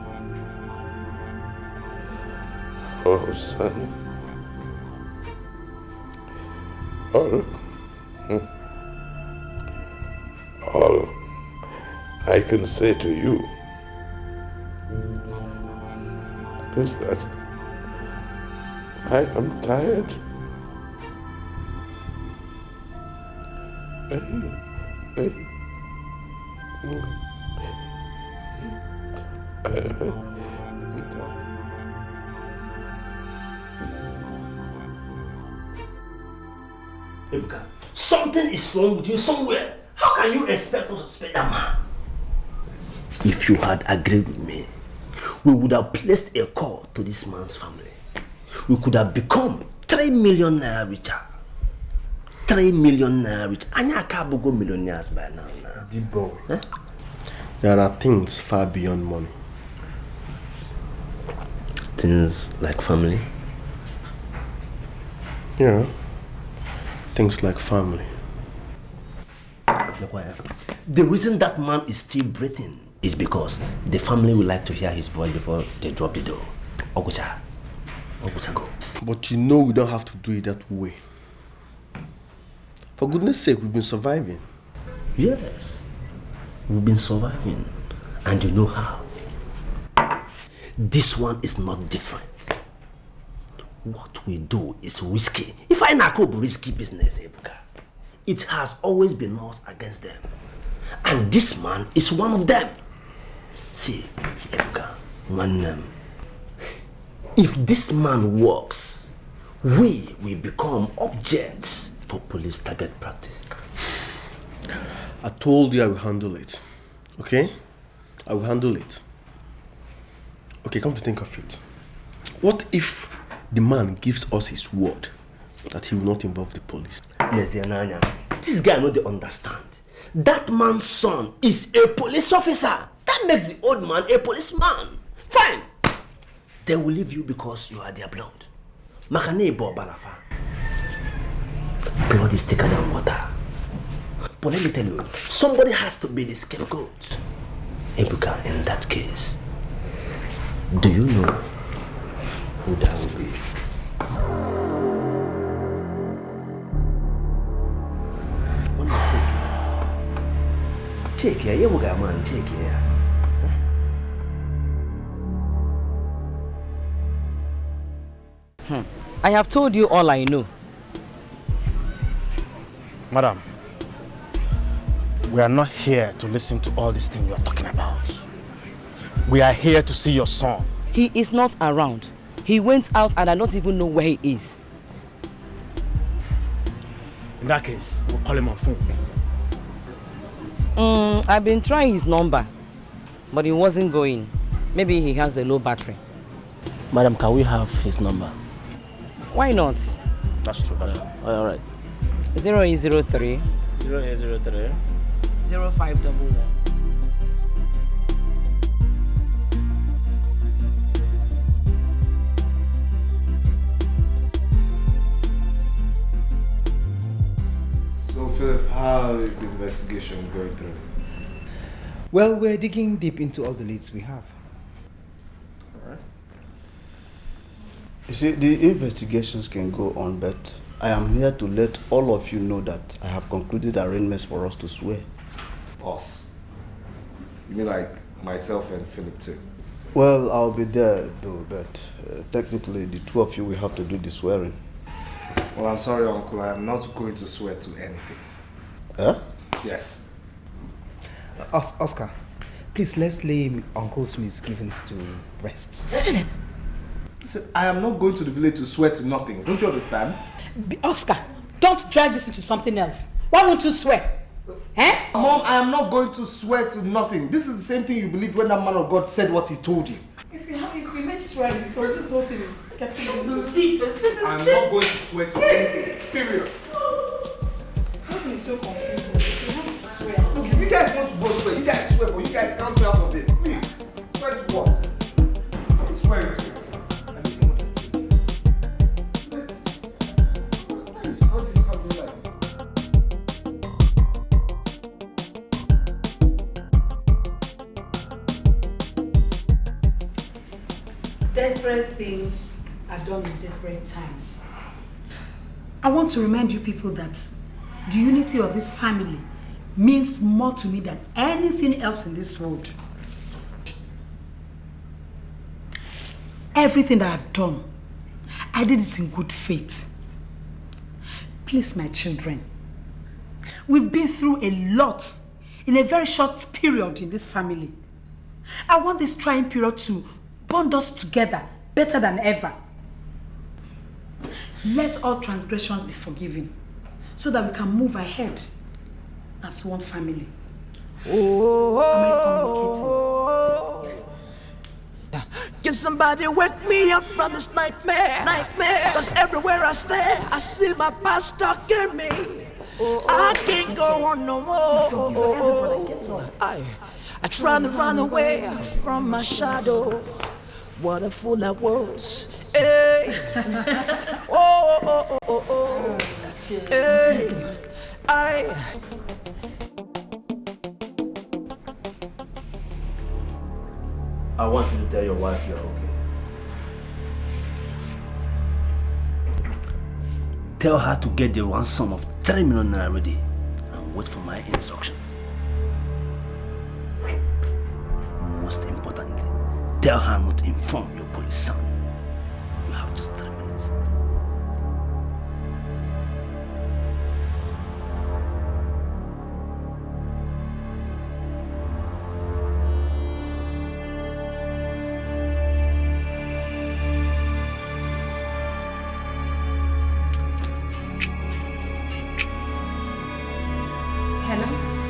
Oh, son. All I can say to you is that I am tired. Ebuka, something is wrong with you somewhere. How can you expect us to suspect that man? If you had agreed with me, we would have placed a call to this man's family. We could have become 3 million naira richer. 3 million naira richer. Anya can't go millionaires by now. Boy, there are things far beyond money. Things like family? Yeah. Things like family. The reason that man is still breathing is because the family would like to hear his voice before they drop the door. Ogucha go. But you know we don't have to do it that way. For goodness sake, we've been surviving. Yes, we've been surviving. And you know how? This one is not different. What we do is risky. If I not go risky business, Ebuka, it has always been us against them. And this man is one of them. See, Ebuka, if this man works, we will become objects for police target practice. I told you I will handle it. Okay? I will handle it. Okay, come to think of it. What if the man gives us his word that he will not involve the police? This guy no dey understand. That man's son is a police officer. That makes the old man a policeman. Fine. They will leave you because you are their blood. Blood is thicker than water. But let me tell you, somebody has to be the scapegoat. Ebuka, in that case, do you know who that will be? Check here, you got man, check here. I have told you all I know. Madam, we are not here to listen to all these things you are talking about. We are here to see your son. He is not around. He went out and I don't even know where he is. In that case, we'll call him on phone. I've been trying his number, but he wasn't going. Maybe he has a low battery. Madam, can we have his number? Why not? That's true. All right. 0803 0803 0511. So, Philip, how is the investigation going through? Well, we're digging deep into all the leads we have. Alright. You see, the investigations can go on, but I am here to let all of you know that I have concluded arrangements for us to swear. us? You mean like myself and Philip too? Well, I'll be there though, but technically the two of you will have to do the swearing. Well, I'm sorry, Uncle. I am not going to swear to anything. Huh? Yes. Oscar, please let's lay Uncle's misgivings to rest. Listen, I am not going to the village to swear to nothing. Don't you understand? Oscar, don't drag this into something else. Why won't you swear? Eh? Mom, I am not going to swear to nothing. This is the same thing you believed when that man of God said what he told you. If we may swear, because this whole thing is getting ridiculous. This is I am not going to swear to anything. Period. How can you so confusing? If you want to swear. Look, if you guys want to go swear, you guys swear, but you guys can't swear out of it. Please. Swear to what? I'm swearing to you. Desperate things are done in desperate times. I want to remind you people that the unity of this family means more to me than anything else in this world. Everything that I've done, I did it in good faith. Please, my children, we've been through a lot in a very short period in this family. I want this trying period to bond us together better than ever. Let all transgressions be forgiven so that we can move ahead as one family. Am I communicating? Yes. Can somebody wake me up from this nightmare? Cause everywhere I stare, I see my past stalking me. I can't go on no more. I try to run away from my shadow. What a fool I was. Hey. Hey. I want you to tell your wife you're okay. Tell her to get the ransom of 3 million naira ready and wait for my instructions. Most importantly, tell her not to inform your police son. You have just 3 minutes.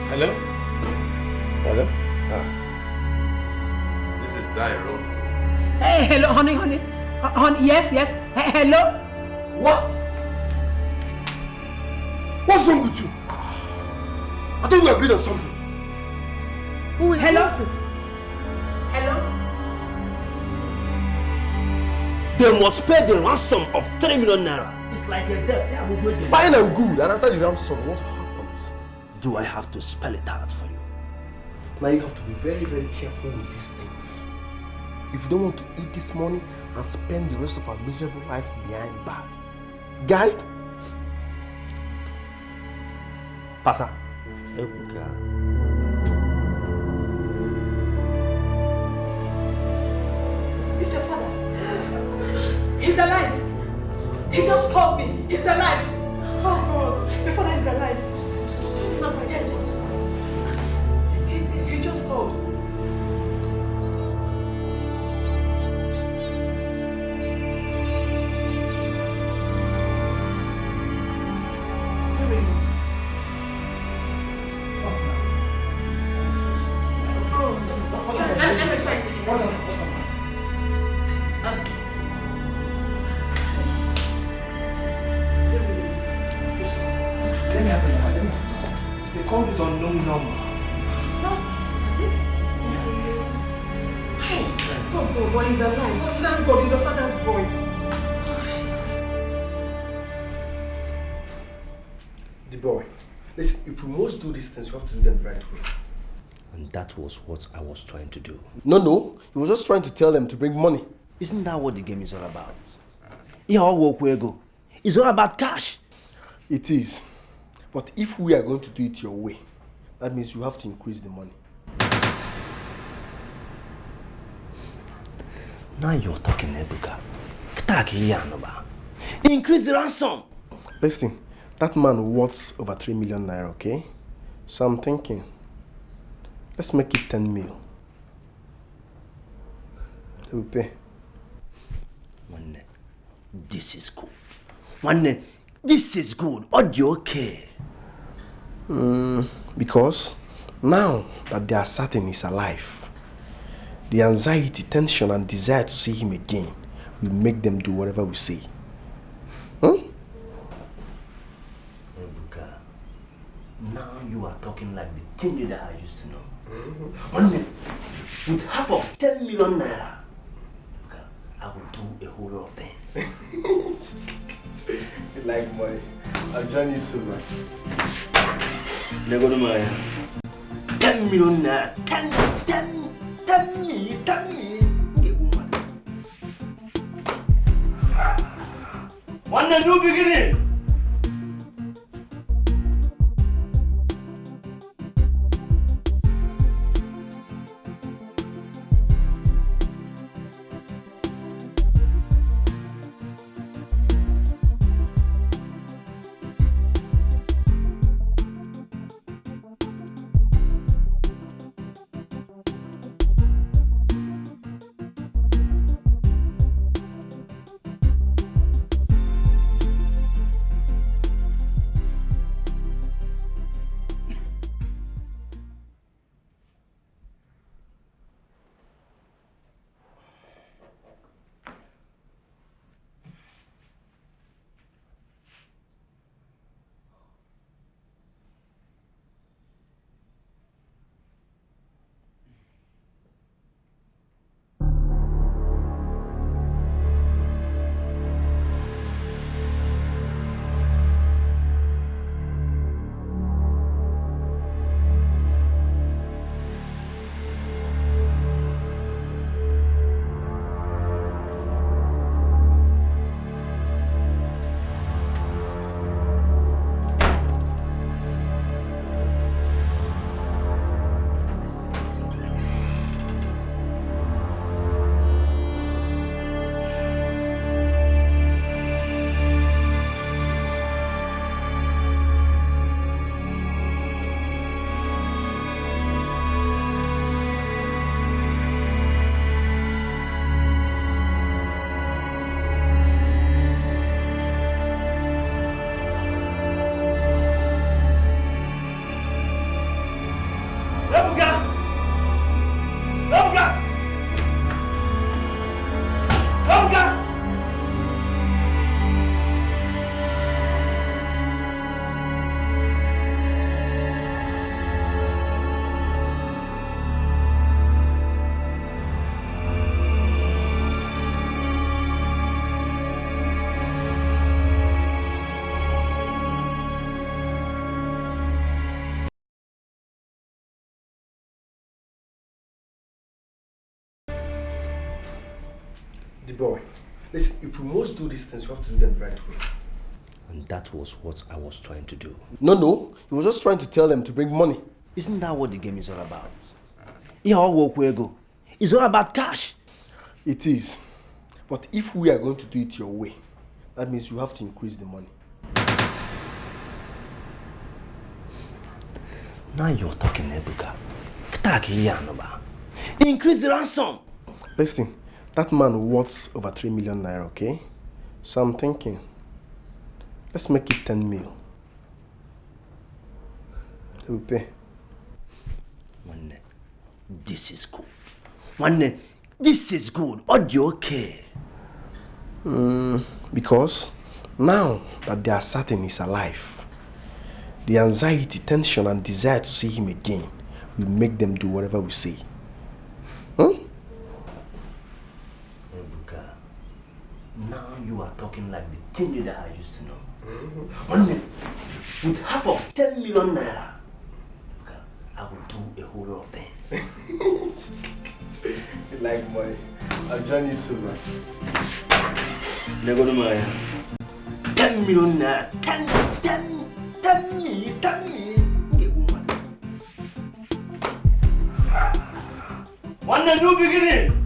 Hello? Hello? Hello? This is Dairo. Hey, hello, honey. Honey, yes. Hello? What? What's wrong with you? I thought we agreed on something. Hello? Hello? They must pay the ransom of 3 million naira. It's like a debt. Yeah, we'll do it. Fine and good. And after the ransom, what happens? Do I have to spell it out for you? Now you have to be very, very careful with these things. If you don't want to eat this money and spend the rest of our miserable lives behind bars. Got it? Pasa. It's your father. He's alive. He just called me. He's alive. Oh God, your father is alive. Yes. He just called. Is it really? What's that? I'm trying to Hold on. Is it really? Let me have a look. They called it unknown number. It's not. Is it? Yes. Hey, oh boy, he's alive. Thank God, it's your father's voice. The boy. Listen, if we must do these things, we have to do them the right way. And that was what I was trying to do. No. He was just trying to tell them to bring money. Isn't that what the game is all about? It's all about cash. It is. But if we are going to do it your way, That means you have to increase the money. Now you're talking, Ebuka. Increase the ransom. Listen, that man worth over 3 million naira, okay? So I'm thinking, let's make it 10 mil. They will pay. This is good. This is good. Audio okay. Because now that they are certain he's alive, the anxiety, tension, and desire to see him again will make them do whatever we say. Ebuka, now you are talking like the team leader I used to know. With half of 10 million naira, Ebuka, I will do a whole lot of things. You like money. I'll join you soon, man. Nego no Maya. 10 million naira. 10 me. One new beginning. The boy, listen, if we must do these things, we have to do them the right way. And that was what I was trying to do. No, he was just trying to tell them to bring money. Isn't that what the game is all about? It's all about cash. It is. But if we are going to do it your way, that means you have to increase the money. Now you're talking, Ebuka. Increase the ransom. Listen, that man worth over 3 million naira, okay? So I'm thinking, let's make it 10 mil. They will pay. This is good. This is good. Audio okay. Because now that they are certain he's alive, the anxiety, tension, and desire to see him again will make them do whatever we say. Ebuka, now you are talking like the team leader I used to know. With half of 10 million naira, Ebuka, I will do a whole lot of things. You like money. I'll join you soon, man. Nego no Maya. 10 million naira. 10 me. One new beginning.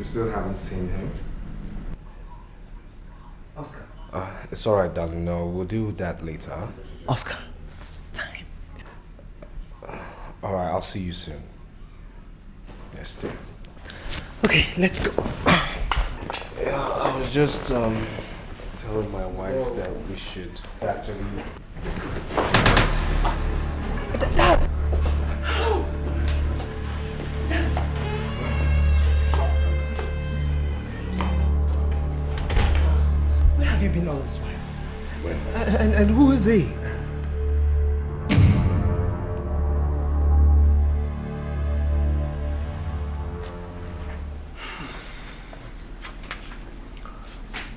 Still haven't seen him. Oscar. It's alright, darling. No, we'll deal with that later. Oscar. Time. Alright, I'll see you soon. Yes, stay. Okay, let's go. Yeah, I was just telling my wife that we should actually. Dad! Where have you been all this while? Where? And who is he?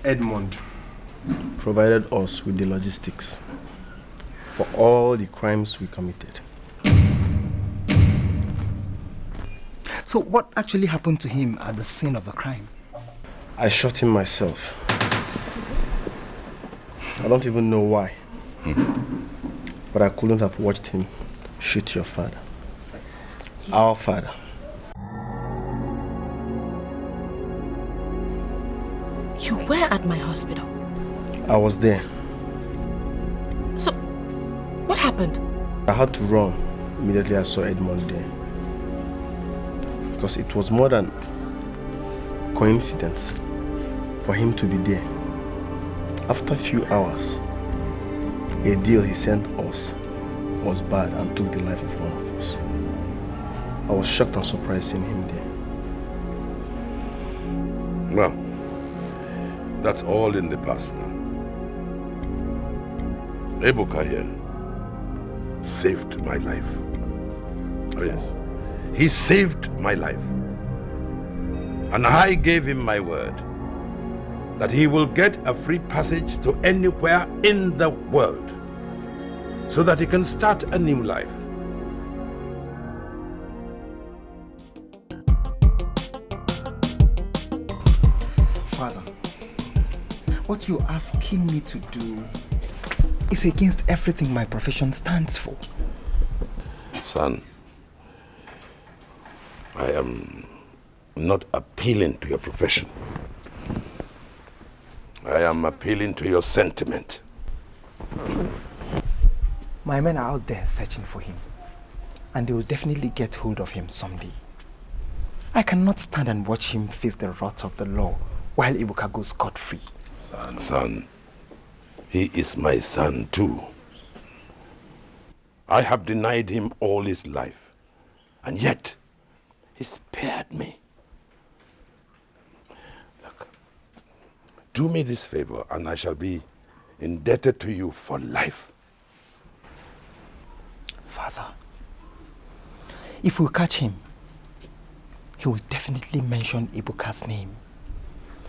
Edmond provided us with the logistics for all the crimes we committed. So what actually happened to him at the scene of the crime? I shot him myself. I don't even know why. But I couldn't have watched him shoot your father. Our father. You were at my hospital. I was there. So, what happened? I had to run immediately I saw Edmond there. Because it was more than coincidence for him to be there. After a few hours, a deal he sent us was bad and took the life of one of us. I was shocked and surprised seeing him there. Well, that's all in the past now. Ebuka here saved my life. Oh yes, he saved my life. And I gave him my word that he will get a free passage to anywhere in the world so that he can start a new life. Father, what you're asking me to do is against everything my profession stands for. Son, I am not appealing to your profession. I am appealing to your sentiment. My men are out there searching for him. And they will definitely get hold of him someday. I cannot stand and watch him face the wrath of the law while Ibuka goes scot-free. Son, he is my son too. I have denied him all his life, and yet he spared me. Look, do me this favor and I shall be indebted to you for life. Father, if we catch him, he will definitely mention Ibuka's name.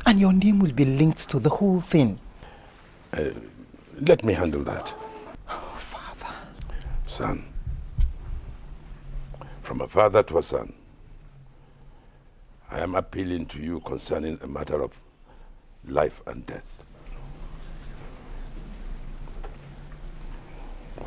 And your name will be linked to the whole thing. Let me handle that. Oh, Father. Son, from a father to a son, I am appealing to you concerning a matter of life and death.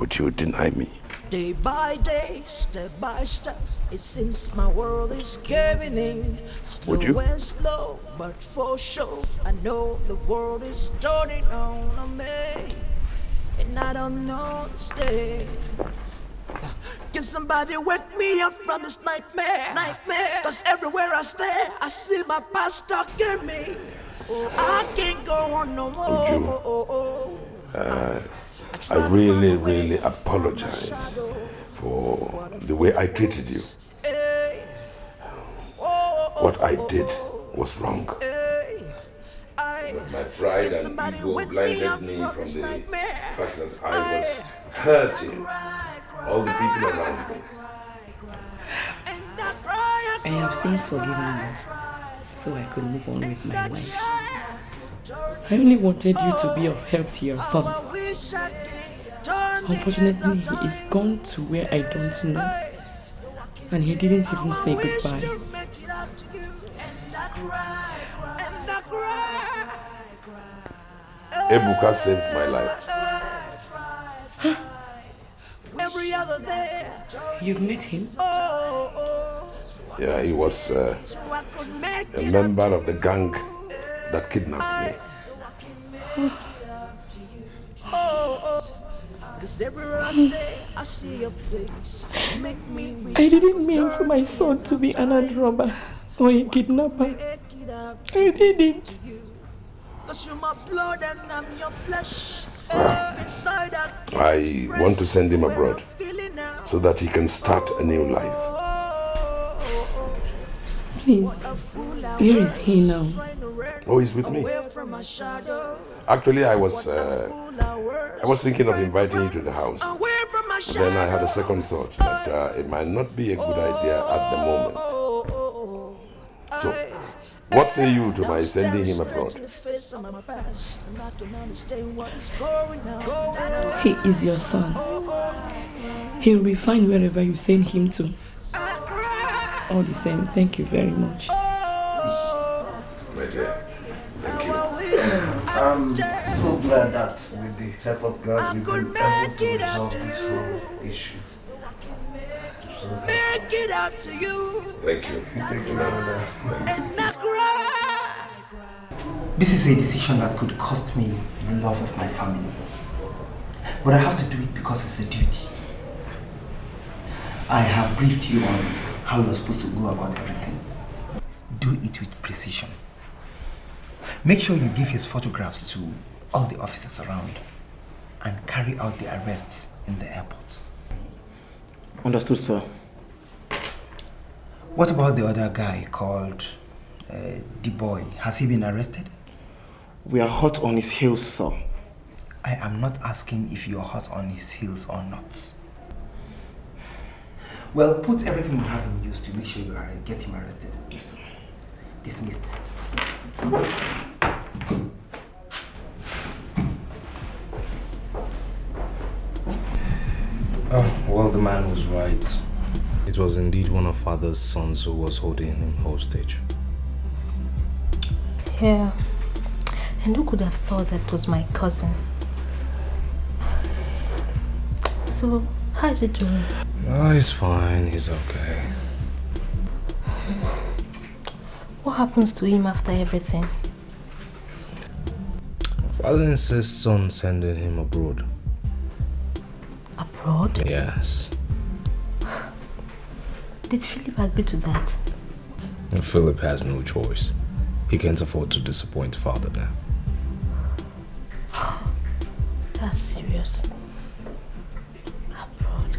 Would you deny me? Day by day, step by step, it seems my world is giving in. Slow and slow, but for sure, I know the world is turning on me, and I don't know to stay. Can somebody wake me up from this nightmare? Cause everywhere I stare, I see my past stalking me. I can't go on no more. I really apologize for the way I treated you. What I did was wrong. But my pride and ego blinded me from the fact that I was hurting all the people around me. I have since forgiven you, so I could move on with my life. I only wanted you to be of help to your son. Unfortunately, he is gone to where I don't know, and he didn't even say goodbye. Ebuka saved my life. You met him? Yeah, he was a member of the gang that kidnapped me. I didn't mean for my son to be an armed robber or a kidnapper. I didn't. I want to send him abroad so that he can start a new life. Please, where is he now? Oh, he's with me. Actually, I was thinking of inviting you to the house. Then I had a second thought that it might not be a good idea at the moment. So, what say you to my sending him abroad? He is your son. He will be fine wherever you send him to. All the same, thank you very much. My dear, thank you. I'm so glad that with the help of God we've been able to resolve this whole issue. Make it up to you. Thank you. Thank you, brother. This is a decision that could cost me the love of my family. But I have to do it because it's a duty. I have briefed you on how you're supposed to go about everything. Do it with precision. Make sure you give his photographs to all the officers around and carry out the arrests in the airport. Understood, sir. What about the other guy called D-Boy? Has he been arrested? We are hot on his heels, sir. I am not asking if you are hot on his heels or not. Well, put everything you have in use to make sure you get him arrested. Yes. Dismissed. Well, the man was right. It was indeed one of father's sons who was holding him hostage. Yeah. And who could have thought that was my cousin? So, how is he doing? Oh, he's fine. He's okay. What happens to him after everything? Father insists on sending him abroad. Abroad? God. Yes. Did Philip agree to that? And Philip has no choice. He can't afford to disappoint father now. That's serious. Abroad.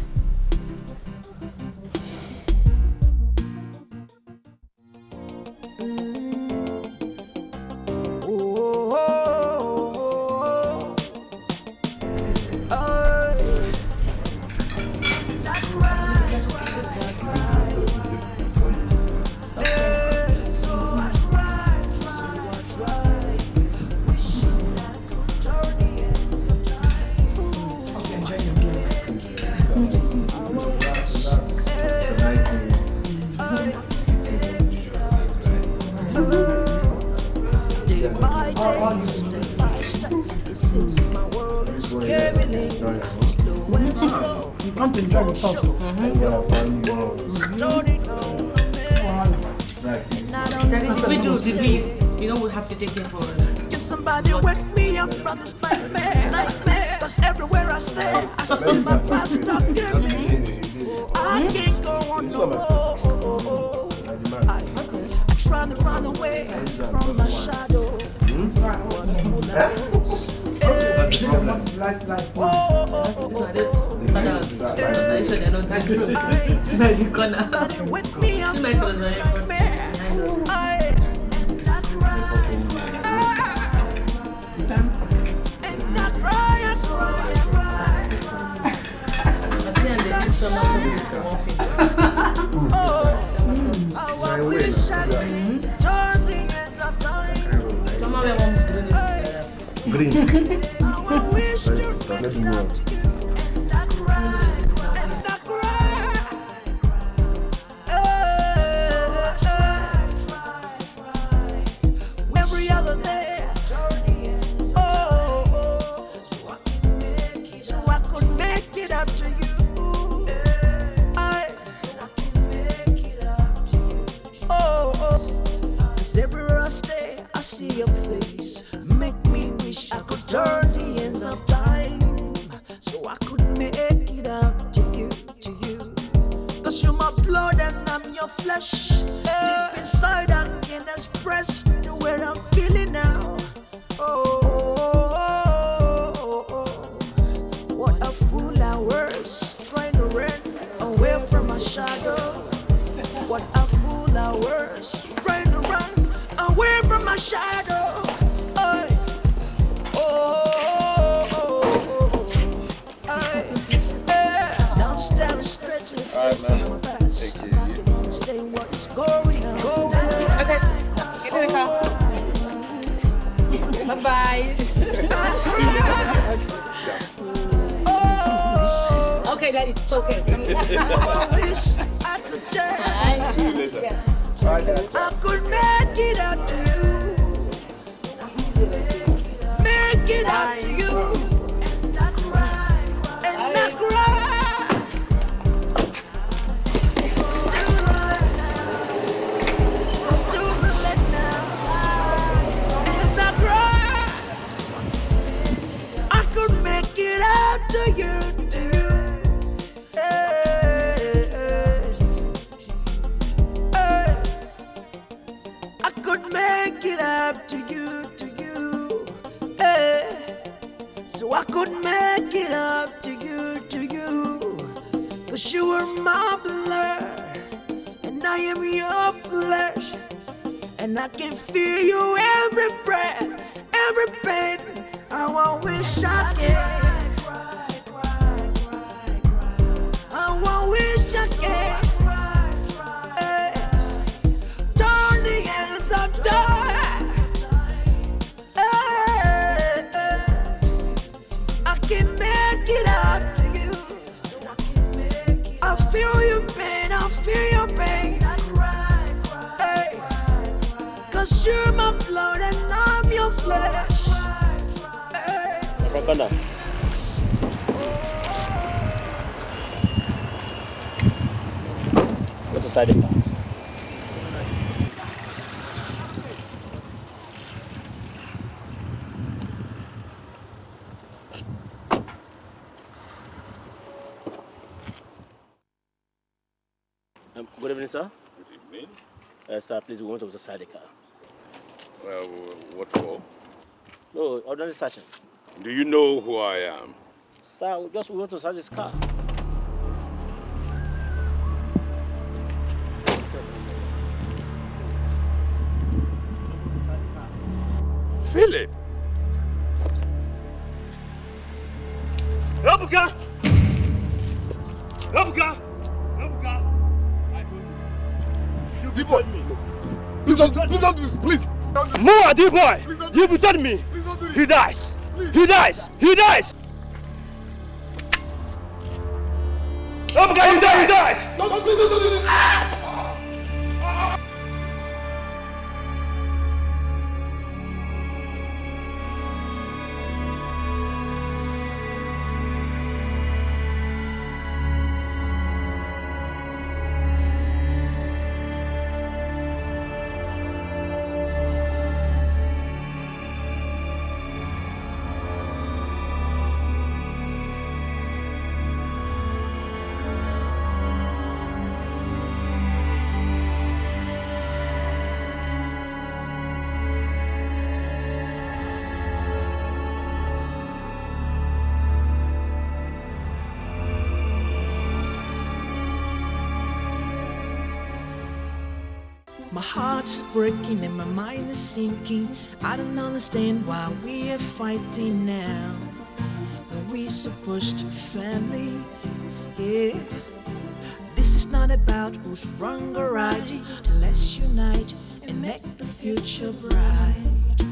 To take care for Get somebody wake me up from this nightmare. Cause everywhere I stay, I see my past up here. I can't go on no more. I try to run away from my shadow. Somebody wake me up from this nightmare. I wish I could turn the ends of time. Green. I wish to make it up to you. And I cry, and I cry. Every other day. So I could make it up to you. Everywhere I stay, I see your face. Make me wish I could turn the ends of time, so I could make it up to you, Cause you're my blood and I'm your flesh. Deep inside I can express the way I'm feeling now. What a fool I was, trying to run away from my shadow. What a fool I was, trying to run away from my shadow. Now I'm staring straight to the face of my past. I can't understand what is going on. Okay, get in the car. Bye-bye. Okay, Dad, it's okay. I wish I could I could make it up to you. Make it up to you. And I cry. Still late now. And I cry. I could make it up to you. Make it up to you, So I could make it up to you, Cause you were my blood, and I am your flesh, and I can feel you every breath, every pain. How I wish I can. How I wish I can. I can make it up to you. I feel your pain, I feel your pain. Hey. Cause you're my blood and I'm your flesh. Hey. Go to side the Good evening, sir. Good evening. Sir, please, we want to search the car. Well, what for? No, ordinary searching. Do you know who I am? Sir, we want to search this car. Philip! Ebuka! Ebuka! Ebuka! I told you. You betrayed me. Please don't do this, please. More, dear boy! You betrayed me! He dies! He dies! He dies! Ebuka, he dies! Don't do this! My heart is breaking and my mind is sinking. I don't understand why we are fighting now. When we supposed to be family, yeah. This is not about who's wrong or right. Let's unite and make the future bright.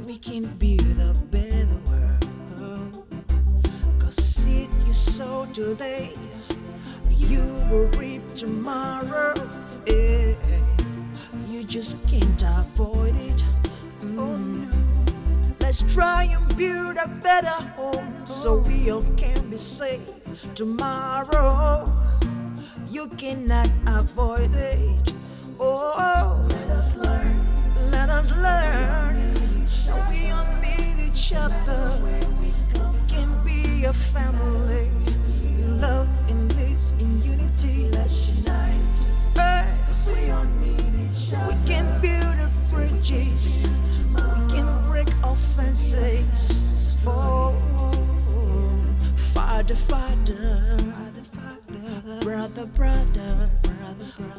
We can build a better world. 'Cause the seed you sow today, you will reap tomorrow. Yeah. You just can't avoid it. Oh no. Let's try and build a better home so we all can be safe tomorrow. You cannot avoid it. Oh, let us learn. Let us learn. We all need each other. We can be a family. Love and live in unity. Let's unite. We all need each other. We can build bridges. We can break offenses. Oh, Father, Father, brother, brother.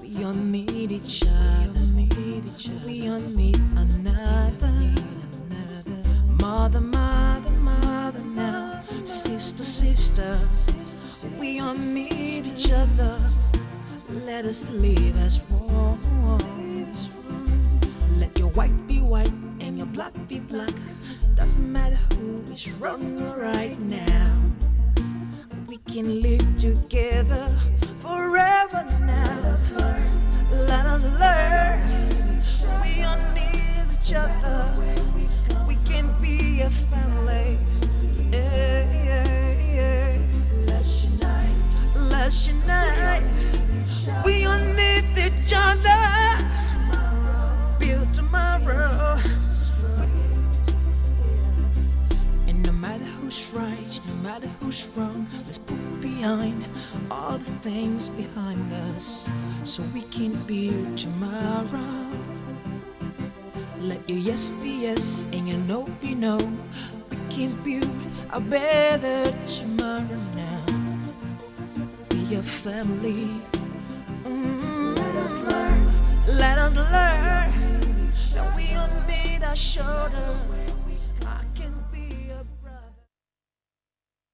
We all need each other. We all need another. Mother, mother, mother now. Sister, sister. We all need each other. Let us live as one. Let your white be white and your black be black. Doesn't matter who is wrong or right now. We can live together forever now. Let us learn. We all need each other. We can be a family. Yeah, yeah, yeah. Let's unite. Let's unite. We all need each other. Build tomorrow. And no matter who's right, no matter who's wrong, let's put behind all the things behind us so we can build tomorrow. Let your yes be yes and your no be no. We can build a better tomorrow now. Be a family. Let us learn that we all need a shoulder.